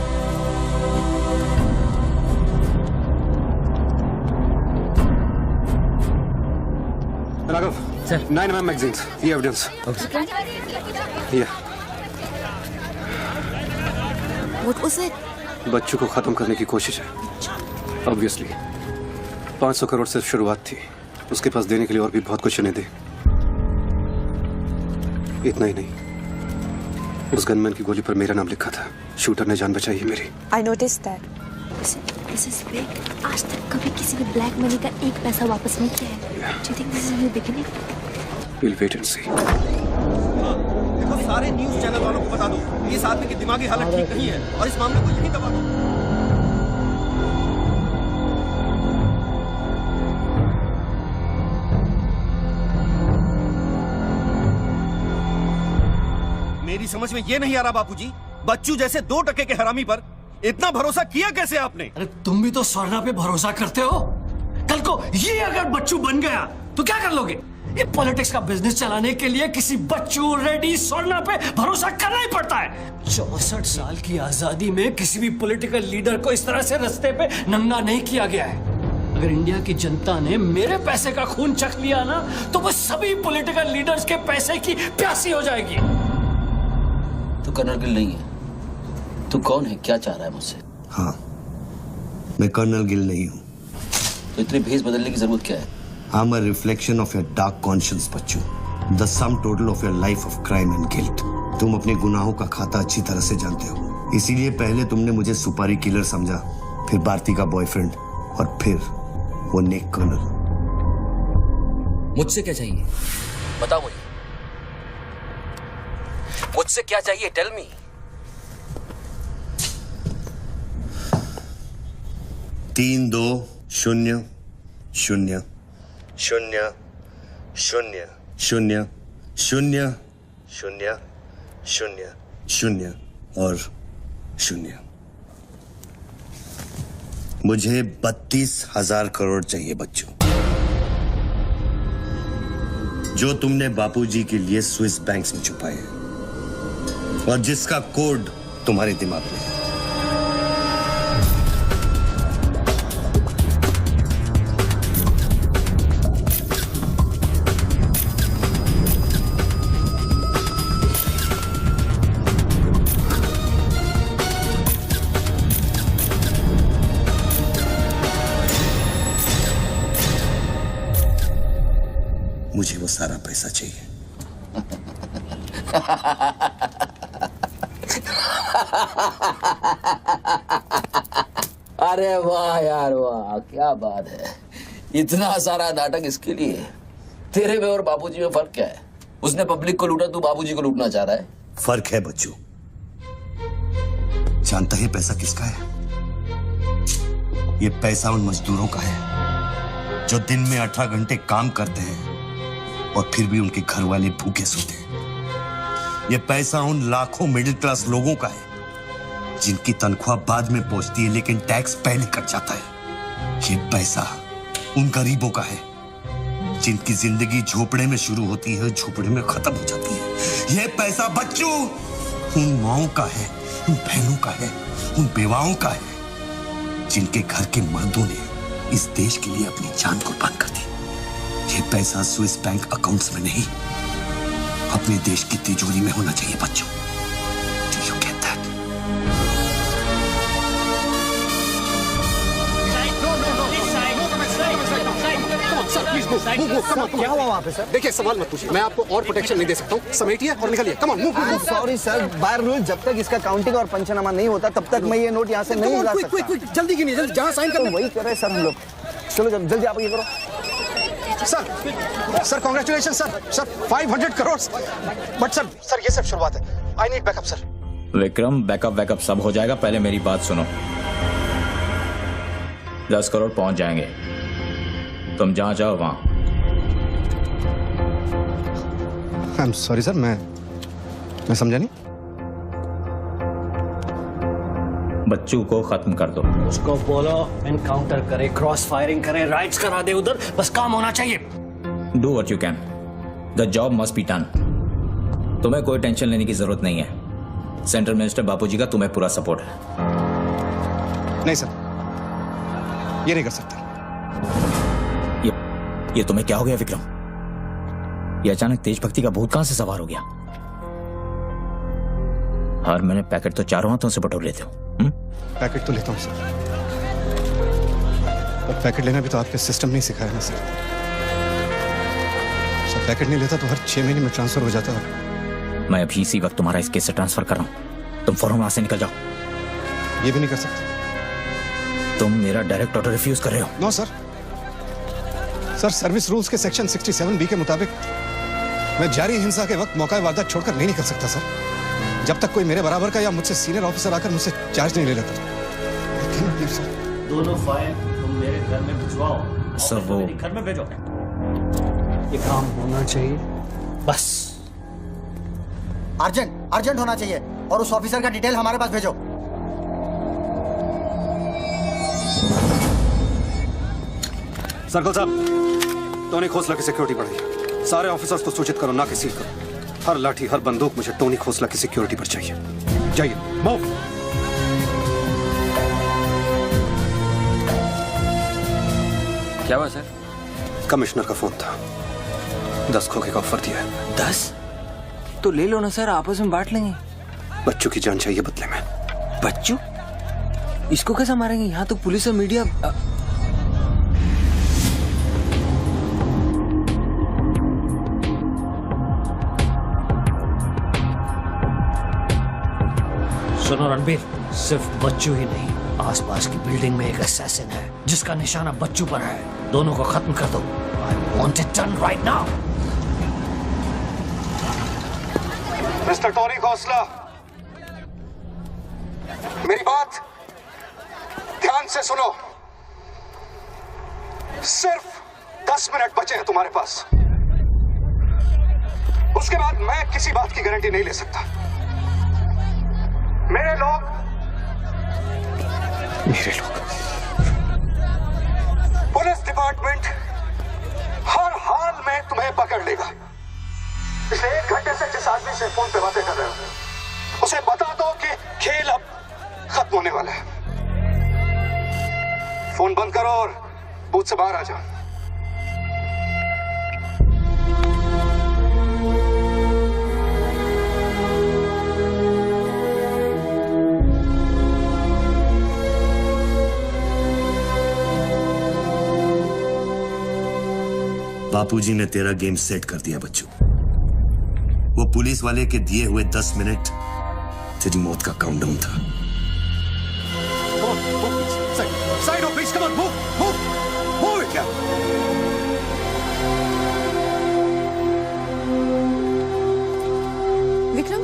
राघव सर, 9mm मैगजीन्स, ये एविडेंस। What was it? बच्चों को खत्म करने की कोशिश है। ऑब्वियसली 500 करोड़ सिर्फ शुरुआत थी, उसके पास देने के लिए और भी बहुत कुछ उन्हें दे। इतना ही नहीं, उस गनमैन की गोली पर मेरा नाम लिखा था। शूटर ने जान बचाई है मेरी। I noticed that. This is big. आज तक कभी किसी ने ब्लैक मनी का एक पैसा वापस नहीं किया है। Do you think this is a new beginning? We'll wait and see. देखो, सारे न्यूज़ चैनल वालों को बता दो कि इस आदमी की दिमागी हालत ठीक नहीं है और इस मामले को यहीं दबा दो। मेरी समझ में ये नहीं आ रहा बापूजी, बच्चू जैसे 2 टके के हरामी पर इतना भरोसा किया कैसे आपने? अरे तुम भी तो स्वर्णा पे भरोसा करते हो। कल को ये अगर बच्चू बन गया तो क्या कर लोगे? ये पॉलिटिक्स का बिजनेस चलाने के लिए किसी बच्चू रेडी स्वर्णा पे भरोसा करना ही पड़ता है। 64 साल की आजादी में किसी भी पॉलिटिकल लीडर को इस तरह से रास्ते पे नंगा नहीं किया गया है। अगर इंडिया की जनता ने मेरे पैसे का खून चख लिया ना तो वो सभी पॉलिटिकल लीडर्स के पैसे की प्यासी हो जाएगी। तू कर्नल गिल नहीं है। तू कौन है? क्या चाह रहा है मुझसे? हाँ, मैं कर्नल गिल नहीं हूं, तो इतनी भेस बदलने की जरूरत क्या है? I'm a reflection of your dark conscience, Bachchu. The sum total of your life of crime and guilt। तुम अपने गुनाहों का खाता अच्छी तरह से जानते हो, इसीलिए पहले तुमने मुझे सुपारी किलर समझा, फिर भारती का बॉयफ्रेंड और फिर वो नेक कर्नल। मुझसे क्या चाहिए? बताओ मुझे, मुझसे क्या चाहिए? Tell me. तीन दो शून्य शून्य शून्य शून्य शून्य शून्य शून्य शून्य शून्य और शून्य। मुझे 32,000 करोड़ चाहिए बच्चों, जो तुमने बापूजी के लिए स्विस बैंक्स में छुपाए हैं और जिसका कोड तुम्हारे दिमाग में है। मुझे वो सारा पैसा चाहिए। अरे वाह यार वाह, क्या बात है। इतना सारा नाटक इसके लिए? तेरे में और बापूजी में फर्क क्या है? उसने पब्लिक को लूटा, तू बापूजी को लूटना चाह रहा है। फर्क है बच्चू। जानता है पैसा किसका है? ये पैसा उन मजदूरों का है जो दिन में 18 घंटे काम करते हैं और फिर भी उनके घर वाले भूखे सोते हैं। ये पैसा उन लाखों मिडिल क्लास लोगों का है जिनकी तनख्वाह बाद में पहुंचती है लेकिन टैक्स पहले कट जाता है। ये पैसा उन गरीबों का है जिनकी जिंदगी झोपड़े में शुरू होती है, झोपड़े में खत्म हो जाती है। ये पैसा बच्चों उन माओं का है, उन बहनों का है, उन बेवाओं का है जिनके घर के मर्दों ने इस देश के लिए अपनी जान कुर्बान कर दी। ये पैसा स्विस बैंक अकाउंट्स में नहीं, अपने देश की तिजोरी में होना चाहिए बच्चों। Do you get that? क्या हुआ वहाँ पे सर? देखिए सवाल मत पूछिए, मैं आपको और प्रोटेक्शन नहीं दे सकता हूँ। समेटिए और निकलिए। कम on move. Sorry sir, by rule जब तक इसका काउंटिंग और पंचनामा नहीं होता तब तक मैं ये नोट यहाँ से नहीं ला सकता। क्विक जल्दी गिनिए, जल्दी जहाँ साइन कर वही कर रहे हैं सर हम लोग। चलो जल्दी आप ये करो। Sir congratulation sir 500 crore. But sir ये सब शुरुआत है। I need backup sir. Vikram, backup सब हो जाएगा, पहले मेरी बात सुनो। 10 करोड़ पहुंच जाएंगे, तुम जहां जाओ वहां। आई एम सॉरी सर, मैं समझा नहीं। बच्चू को खत्म कर दो। उसको बोलो एनकाउंटर करे, क्रॉस फायरिंग करे, राइट्स करा दे उधर, बस काम होना चाहिए। Do what you can, the job must be done. तुम्हें कोई टेंशन लेने की जरूरत नहीं है। सेंट्रल मिनिस्टर बापूजी का तुम्हें पूरा सपोर्ट है। नहीं सर, ये नहीं कर सकता। ये तुम्हें क्या हो गया विक्रम? ये अचानक देशभक्ति का भूत कहां से सवार हो गया? हर महीने पैकेट तो चारों हाथों से बटोर लेते हो। पैकेट तो लेता हूँ सर, पर पैकेट लेना भी तो आपके सिस्टम नहीं सिखाया ना सर। पैकेट नहीं लेता तो हर 6 महीने में ट्रांसफर हो जाता है। मैं अभी इसी वक्त तुम्हारा इस केस से ट्रांसफर कर रहा हूं, तुम फौरन वहां से निकल जाओ। ये भी नहीं कर सकते। तुम मेरा डायरेक्ट ऑर्डर रिफ्यूज कर रहे हो। नो सर, सर्विस रूल्स के सेक्शन 67B के मुताबिक मैं जारी हिंसा के वक्त मौका वारदात छोड़कर नहीं निकल सकता सर, जब तक कोई मेरे बराबर का या मुझसे सीनियर ऑफिसर आकर मुझसे चार्ज नहीं ले लेता। दोनों फाइल तुम मेरे घर में भिजवाओ। सर वो घर में भेजो। ये काम होना चाहिए बस। अर्जेंट होना चाहिए और उस ऑफिसर का डिटेल हमारे पास भेजो। सर्कल साहब, टोनी खोसला की सिक्योरिटी बढ़ाइए। सारे ऑफिसर्स को सूचित करो, ना कि सील करो। हर लाठी हर बंदूक मुझे टोनी खोसला की सिक्योरिटी पर चाहिए। जाइए, मूव। क्या हुआ सर? कमिश्नर का फोन था, 10 खोखे का ऑफर दिया है। 10? तो ले लो ना सर, आपस में बांट लेंगे। बच्चों की जान चाहिए बदले में। बच्चू? इसको कैसे मारेंगे? यहाँ तो पुलिस और मीडिया। सुनो रणबीर, सिर्फ बच्चू ही नहीं, आसपास की बिल्डिंग में एक असैसिन है जिसका निशाना बच्चू पर है। दोनों को खत्म कर दो। I want it done right now. Mister Tony Khosla, मेरी बात ध्यान से सुनो। सिर्फ 10 मिनट बचे हैं तुम्हारे पास। उसके बाद मैं किसी बात की गारंटी नहीं ले सकता। मेरे लोग पुलिस डिपार्टमेंट हर हाल में तुम्हें पकड़ लेगा। पिछले 1 घंटे से जिस आदमी से फोन पे बातें कर रहे हो उसे बता दो कि खेल अब खत्म होने वाला है। फोन बंद करो और बूथ से बाहर आ जाओ। बापूजी ने तेरा गेम सेट कर दिया बच्चू। वो पुलिस वाले के दिए हुए 10 मिनट तेरी मौत का काउंटडाउन था। Side of please, come on, move it, yeah. Vikram,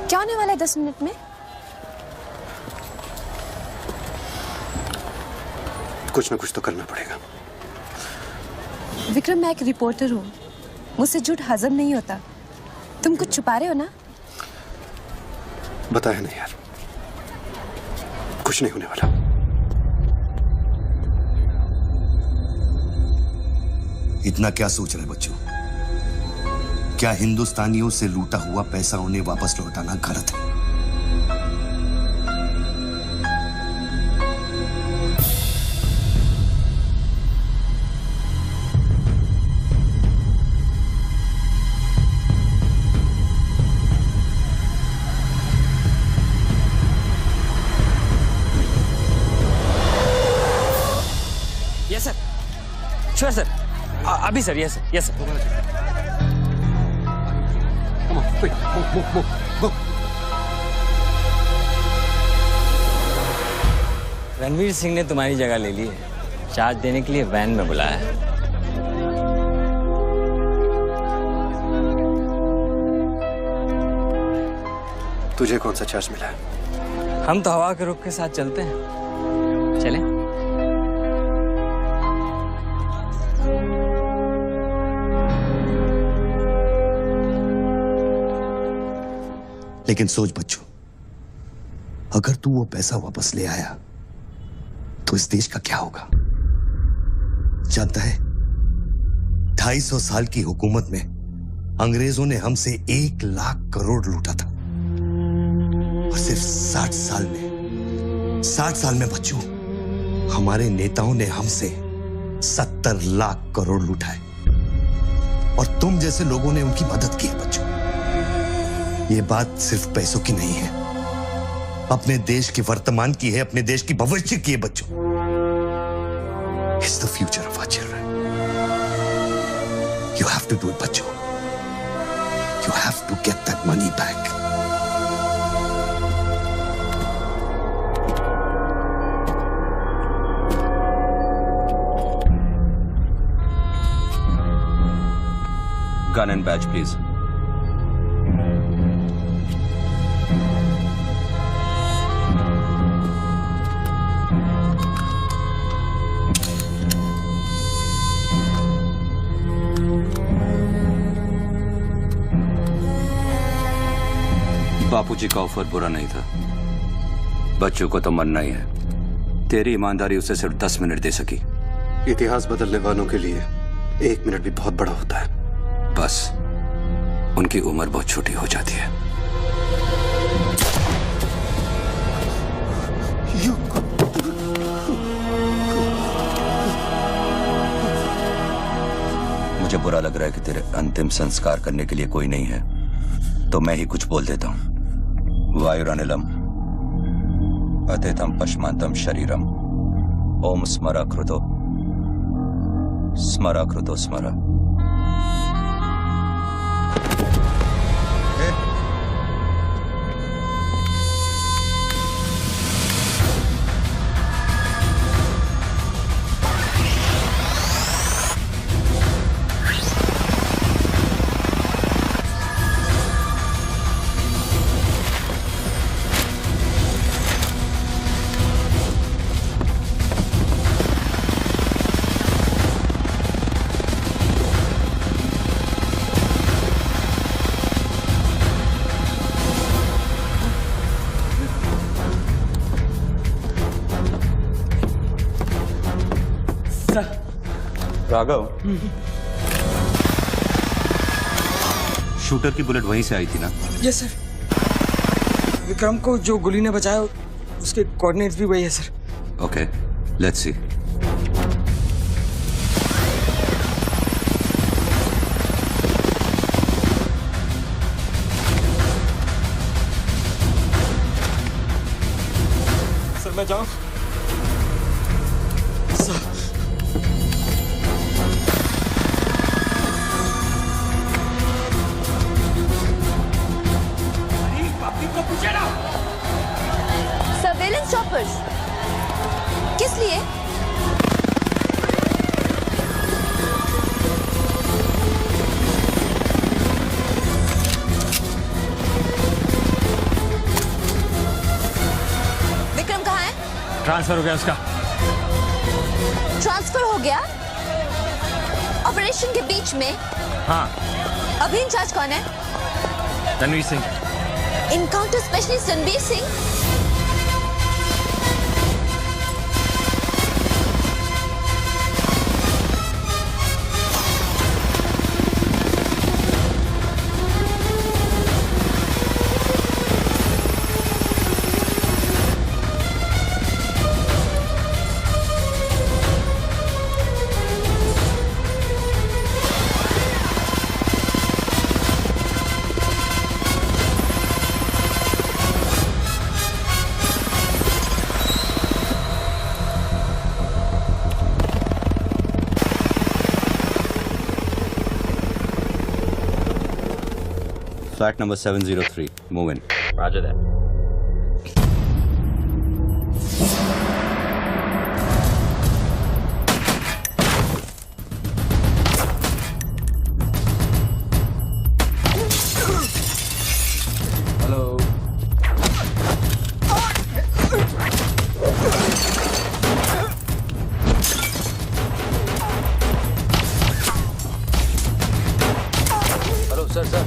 क्या होने वाला है 10 मिनट में? कुछ ना कुछ तो करना पड़ेगा। विक्रम, मैं एक रिपोर्टर हूँ, मुझसे झूठ हजम नहीं होता। तुम कुछ छुपा रहे हो ना? बताया नहीं यार, कुछ नहीं होने वाला। इतना क्या सोच रहे बच्चों? क्या हिंदुस्तानियों से लूटा हुआ पैसा उन्हें वापस लौटाना गलत है? यस सर, श्योर सर, अभी sir, yes sir, yes sir. Ranveer Singh ने तुम्हारी जगह ले ली है, चार्ज देने के लिए वैन में बुलाया है। तुझे कौन सा चार्ज मिला है? हम तो हवा के रुख के साथ चलते हैं, चले? लेकिन सोच बच्चों, अगर तू वो पैसा वापस ले आया तो इस देश का क्या होगा? जानता है, 250 साल की हुकूमत में अंग्रेजों ने हमसे 1 लाख करोड़ लूटा था और सिर्फ 60 साल में बच्चों, हमारे नेताओं ने हमसे 70 लाख करोड़ लूटा है और तुम जैसे लोगों ने उनकी मदद की है बच्चों। ये बात सिर्फ पैसों की नहीं है, अपने देश के वर्तमान की है, अपने देश की भविष्य की है बच्चों। It's the future of our children. You have to do it बच्चों। You have to get that money back. Gun and badge, please. बापूजी का ऑफर बुरा नहीं था, बच्चों को तो मरना ही है। तेरी ईमानदारी उसे सिर्फ 10 मिनट दे सकी। इतिहास बदलने वालों के लिए 1 मिनट भी बहुत बड़ा होता है। बस उनकी उम्र बहुत छोटी हो जाती है। मुझे बुरा लग रहा है कि तेरे अंतिम संस्कार करने के लिए कोई नहीं है, तो मैं ही कुछ बोल देता हूं। वायुरानिलम अतिथम पश्मांतम शरीरम ओम स्मरा कृतो स्मरा कृतो स्मरा। राघव, शूटर की बुलेट वहीं से आई थी ना? Yes sir. विक्रम को जो गोली ने बचाया उसके कोऑर्डिनेट्स भी वही है sir. Okay, let's see. Sir मैं जाऊं? सर्वेलेंस चॉपर्स किस लिए? विक्रम कहाँ है? ट्रांसफर हो गया उसका। ट्रांसफर हो गया? ऑपरेशन के बीच में? हाँ। अभी इंचार्ज कौन है? Ranveer Singh. Encounter specialist Ranveer Singh? Flat number 703. Move in. Roger that. Hello sir sir.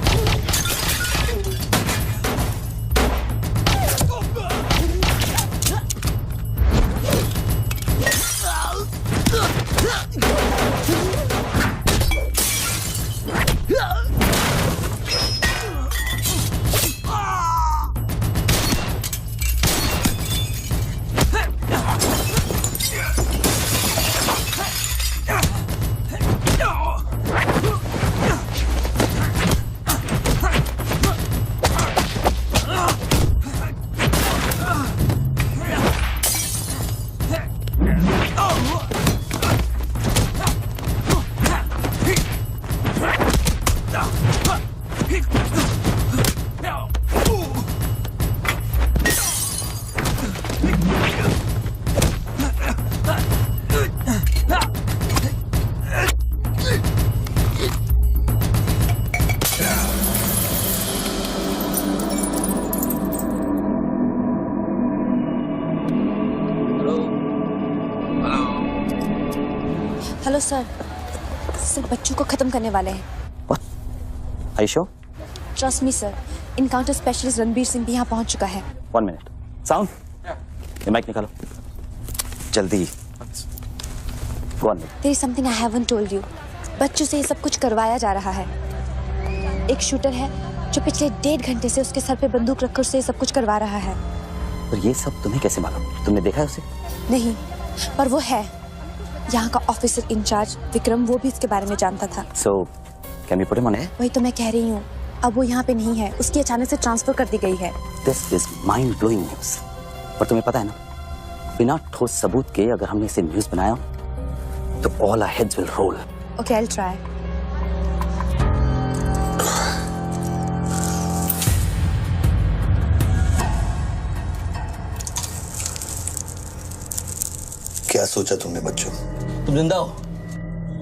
Hello sir. Sir बच्चों को खत्म करने वाले हैं। Are you sure? Trust me sir. Encounter specialist Ranbir Singh भी यहाँ पहुँच चुका है। 1 minute. Sound? ये माइक निकालो जल्दी। Go on. There is something I haven't told you. बच्चों से ये सब कुछ करवाया जा रहा है। एक शूटर है जो पिछले 1.5 घंटे से उसके सर पे बंदूक रखकर उससे ये सब कुछ करवा रहा है। और ये सब तुम्हें कैसे मालूम? तुमने देखा है उसे? नहीं, पर वो है। यहाँ का ऑफिसर इंचार्ज विक्रम वो भी इसके बारे में जानता था। So, can we put him on air? वही तो मैं कह रही हूँ। अब वो यहाँ पे नहीं है, उसकी अचानक से ट्रांसफर कर दी गई है। This is mind-blowing news. पर तुम्हें पता है ना, बिना ठोस सबूत के अगर हमने इसे न्यूज बनाया तो all our heads will roll. Okay, I'll try. क्या सोचा तुमने बच्चों? तुम जिंदा हो?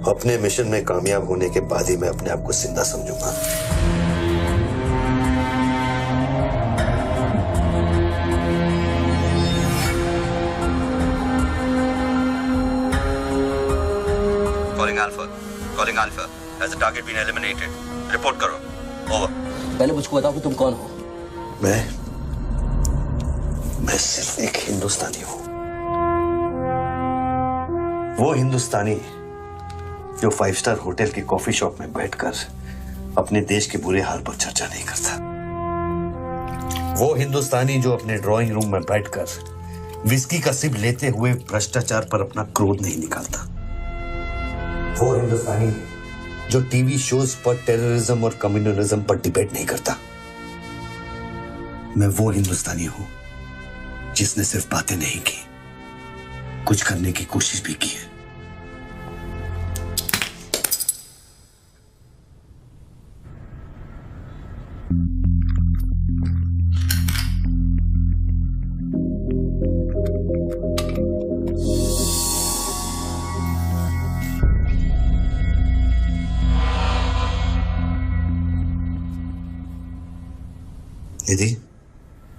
अपने मिशन में कामयाब होने के बाद ही मैं अपने आप को जिंदा समझूंगा। Calling Alpha. Has the target been eliminated? Report करो. Over. पहले मुझको बताओ कि तुम कौन हो? मैं सिर्फ एक हिंदुस्तानी हूं। वो हिंदुस्तानी जो 5 स्टार होटल के कॉफी शॉप में बैठकर अपने देश के बुरे हाल पर चर्चा नहीं करता। वो हिंदुस्तानी जो अपने ड्राइंग रूम में बैठकर विस्की का सिप लेते हुए भ्रष्टाचार पर अपना क्रोध नहीं निकालता। वो हिंदुस्तानी जो टीवी शोज पर टेररिज्म और कम्युनलिज्म पर डिबेट नहीं करता। मैं वो हिंदुस्तानी हूं जिसने सिर्फ बातें नहीं की, कुछ करने की कोशिश भी की है। निधि,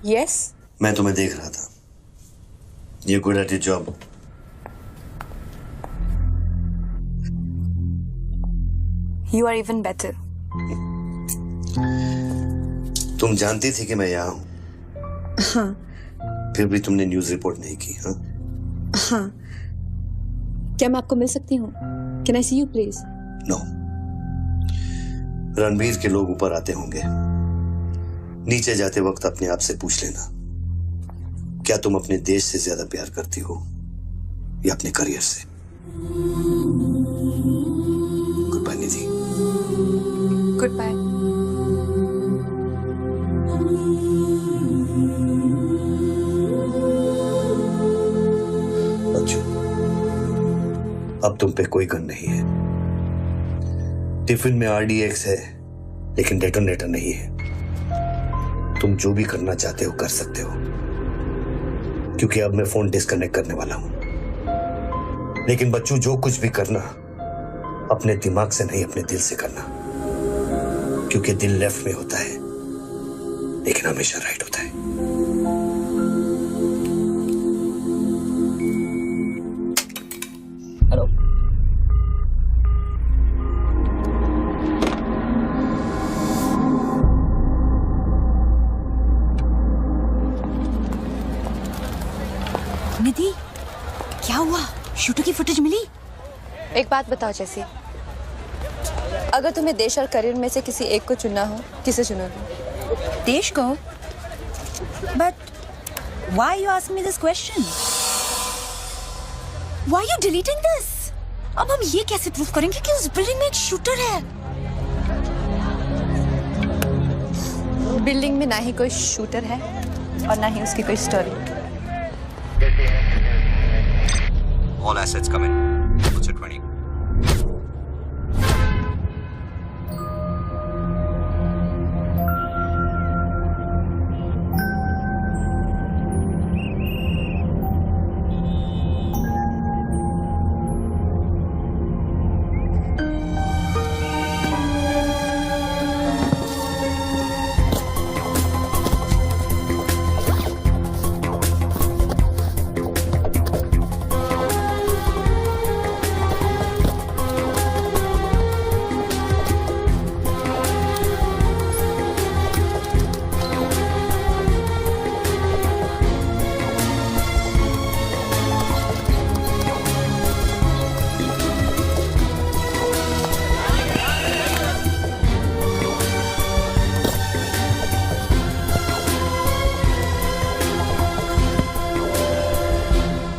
यस, मैं तुम्हें देख रहा था। You're good at your job. You are even better. तुम जानती थी कि मैं यहाँ हूँ, हाँ फिर भी तुमने न्यूज रिपोर्ट नहीं की। हाँ, हाँ, क्या मैं आपको मिल सकती हूँ? Can I see you please? No. Ranbir के लोग ऊपर आते होंगे, नीचे जाते वक्त अपने आप से पूछ लेना, क्या तुम अपने देश से ज्यादा प्यार करती हो या अपने करियर से? Goodbye Nidhi. Goodbye. बच्चों, अब तुम पे कोई गन नहीं है। टिफिन में RDX है, लेकिन डेटोनेटर नहीं है। तुम जो भी करना चाहते हो कर सकते हो, क्योंकि अब मैं फोन डिस्कनेक्ट करने वाला हूं। लेकिन बच्चों, जो कुछ भी करना अपने दिमाग से नहीं, अपने दिल से करना, क्योंकि दिल लेफ्ट में होता है लेकिन हमेशा राइट होता है। हेलो, निधि, क्या हुआ? शूटर की फुटेज मिली? एक बात बताओ जैसी, अगर तुम्हें देश और करियर में से किसी एक को चुनना हो, किसे चुनोगे? देश को? But why you ask me this question? Why you deleting this? अब हम ये कैसे प्रूव करेंगे कि उस बिल्डिंग में एक शूटर है? बिल्डिंग में ना ही कोई शूटर है और ना ही उसकी कोई story. All assets come in. What's your 20?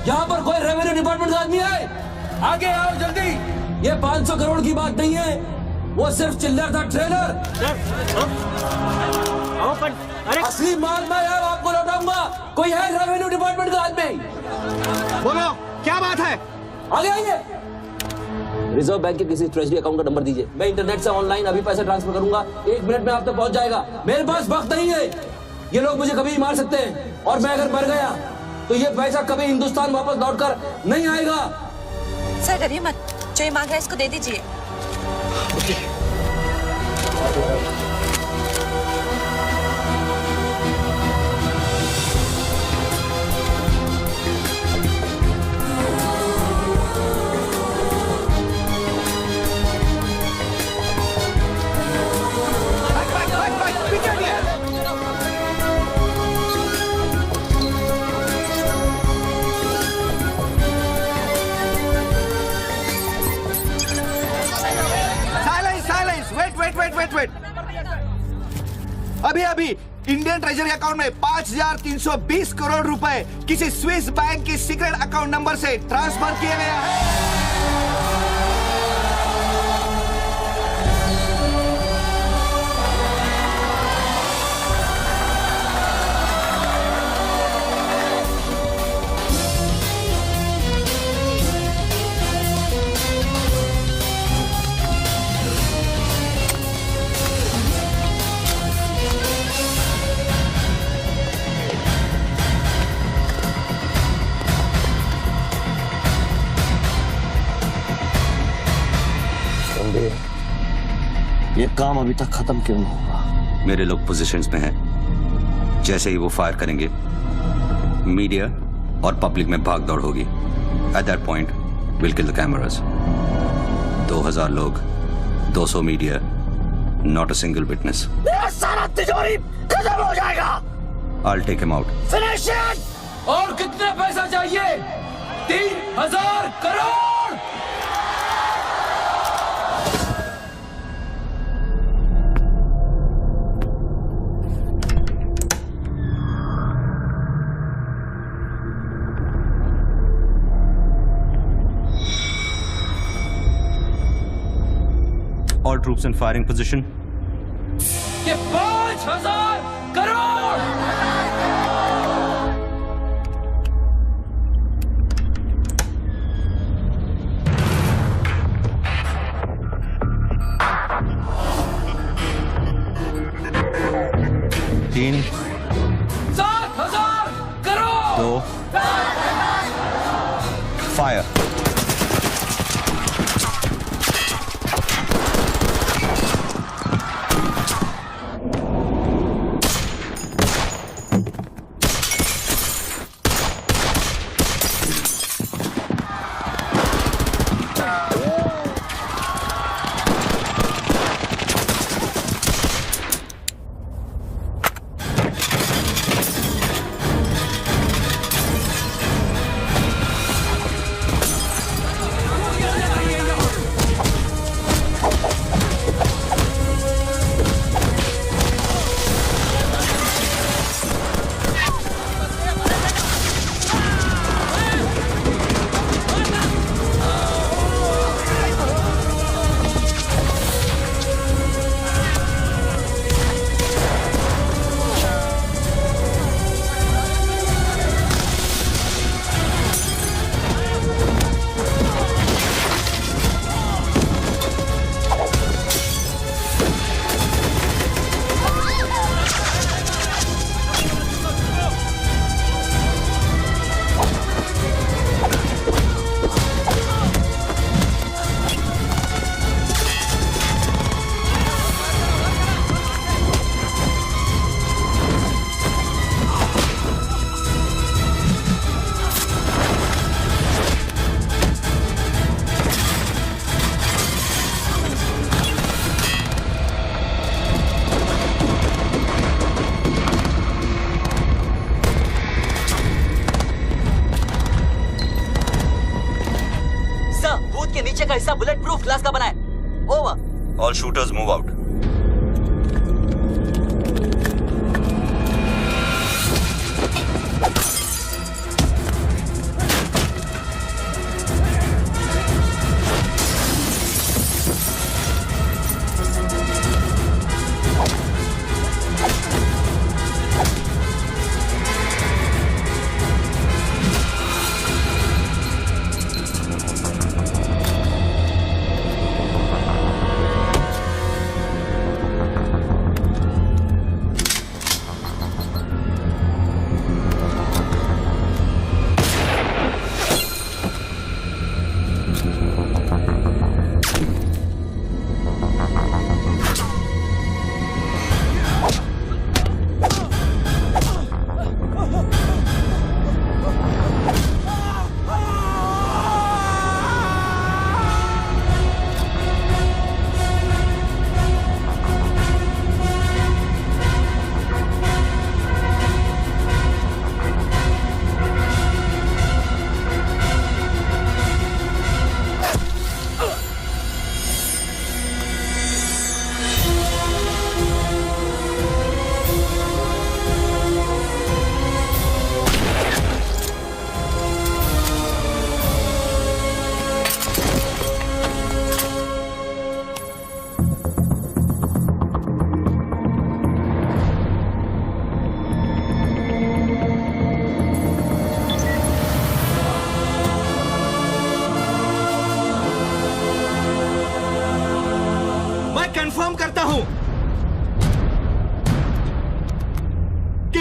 यहाँ पर कोई रेवेन्यू डिपार्टमेंट का आदमी है? आगे आओ जल्दी। ये 500 करोड़ की बात नहीं है, वो सिर्फ चिल्लर था, ट्रेलर। असली माल मैं आपको लौटाऊंगा। कोई है रेवेन्यू डिपार्टमेंट का आदमी? बोलो, क्या बात है? आगे आइए। रिजर्व बैंक के किसी ट्रेजरी अकाउंट का नंबर दीजिए, मैं इंटरनेट से ऑनलाइन अभी पैसे ट्रांसफर करूंगा। 1 मिनट में आप तक पहुंच जाएगा। मेरे पास वक्त नहीं है, ये लोग मुझे कभी भी मार सकते हैं, और मैं अगर मर गया तो ये पैसा कभी हिंदुस्तान वापस लौटकर नहीं आएगा। सर डरिए मत, जो ये मांग रहा है इसको दे दीजिए। अभी इंडियन ट्रेजरी अकाउंट में 5,320 करोड़ रुपए किसी स्विस बैंक की सीक्रेट अकाउंट नंबर से ट्रांसफर किए गए हैं। ये काम अभी तक खत्म क्यों नहीं हुआ? मेरे लोग पोजीशंस में हैं। जैसे ही वो फायर करेंगे मीडिया और पब्लिक में भाग दौड़ होगी। At that point will kill the cameras. 2000 लोग, 200 media, not a single witness. मेरा सारा तिजोरी खत्म हो जाएगा। I'll take him out. Finish it. और कितना पैसा चाहिए? 3,000 crore. All troops in firing position. ये 5,000 करोड़। तीन, 7,000 करोड़। 2, फायर। नीचे का हिस्सा बुलेट प्रूफ ग्लास का बना है। Over. All shooters move out.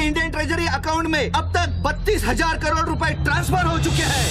आपके इंडियन ट्रेजरी अकाउंट में अब तक 32,000 करोड़ रुपए ट्रांसफर हो चुके हैं।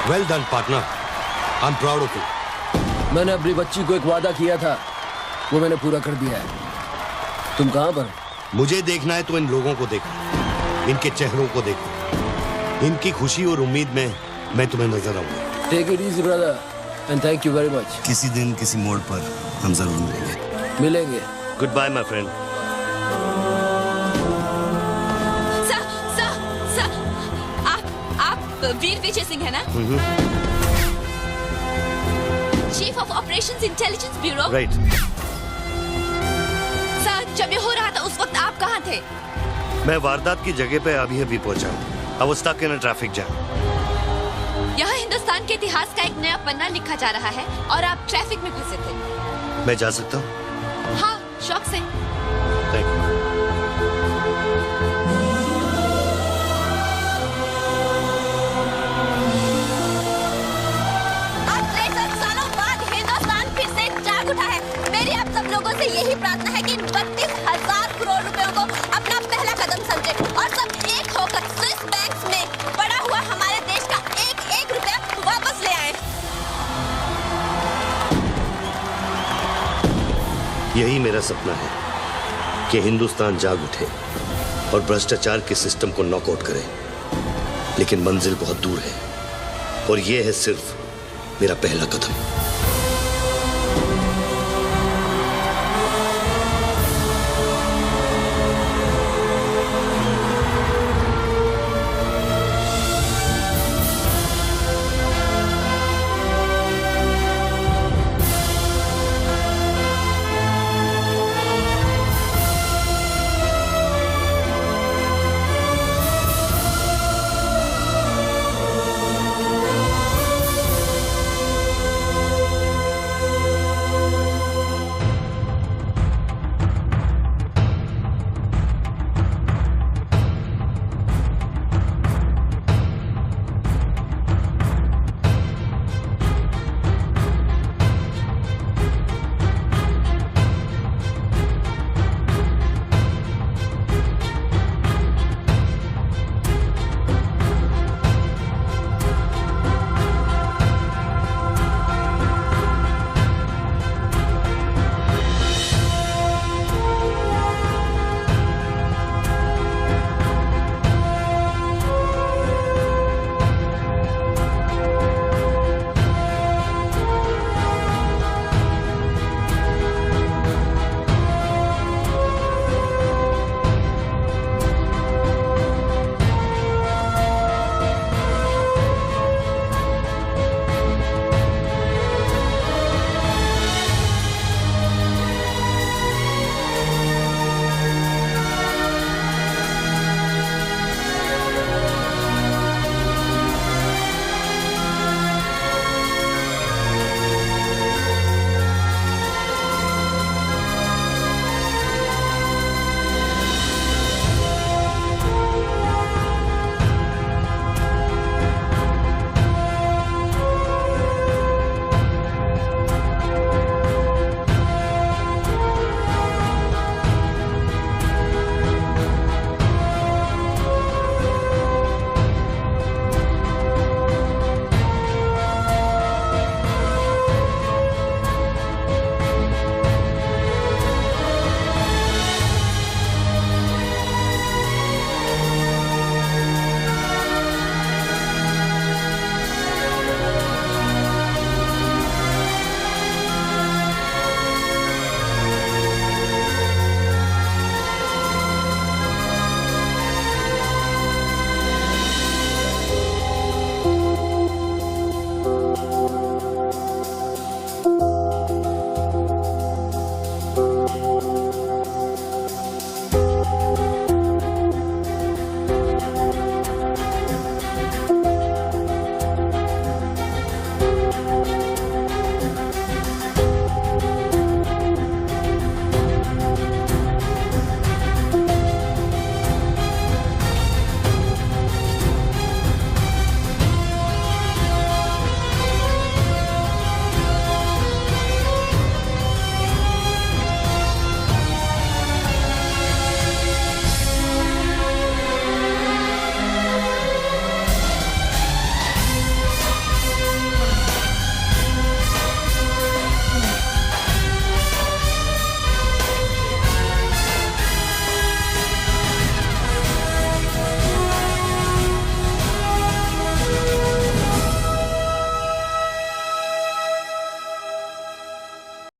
Well done partner, I am proud of you. मैंने अपनी बच्ची को एक वादा किया था, वो मैंने पूरा कर दिया है। तुम कहाँ पर? मुझे देखना है तो इन लोगों को देखो, इनके चेहरों को देखो, इनकी खुशी और उम्मीद में मैं तुम्हें नजर आऊंगा। Take it easy brother and thank you very much. किसी दिन किसी मोड़ पर हम जरूर मिलेंगे। Goodbye my friend. Veer Vijay Singh है ना? Chief of operations intelligence bureau. Right. Sir, जब ये हो रहा था उस वक्त आप कहाँ थे? मैं वारदात की जगह पे अभी पहुंचा। I was stuck in a traffic jam. यहाँ हिंदुस्तान के इतिहास का एक नया पन्ना लिखा जा रहा है और आप ट्रैफिक में घुसे थे। मैं जा सकता हूँ? हाँ, शौक से। Thank you. यही प्रार्थना है कि 32,000 करोड़ रुपयों को अपना पहला कदम समझे और सब एक होकर स्विस बैंक्स में पड़ा हुआ हमारे देश का एक रुपया वापस ले आए। यही मेरा सपना है कि हिंदुस्तान जाग उठे और भ्रष्टाचार के सिस्टम को नॉकआउट करे, लेकिन मंजिल बहुत दूर है और यह है सिर्फ मेरा पहला कदम।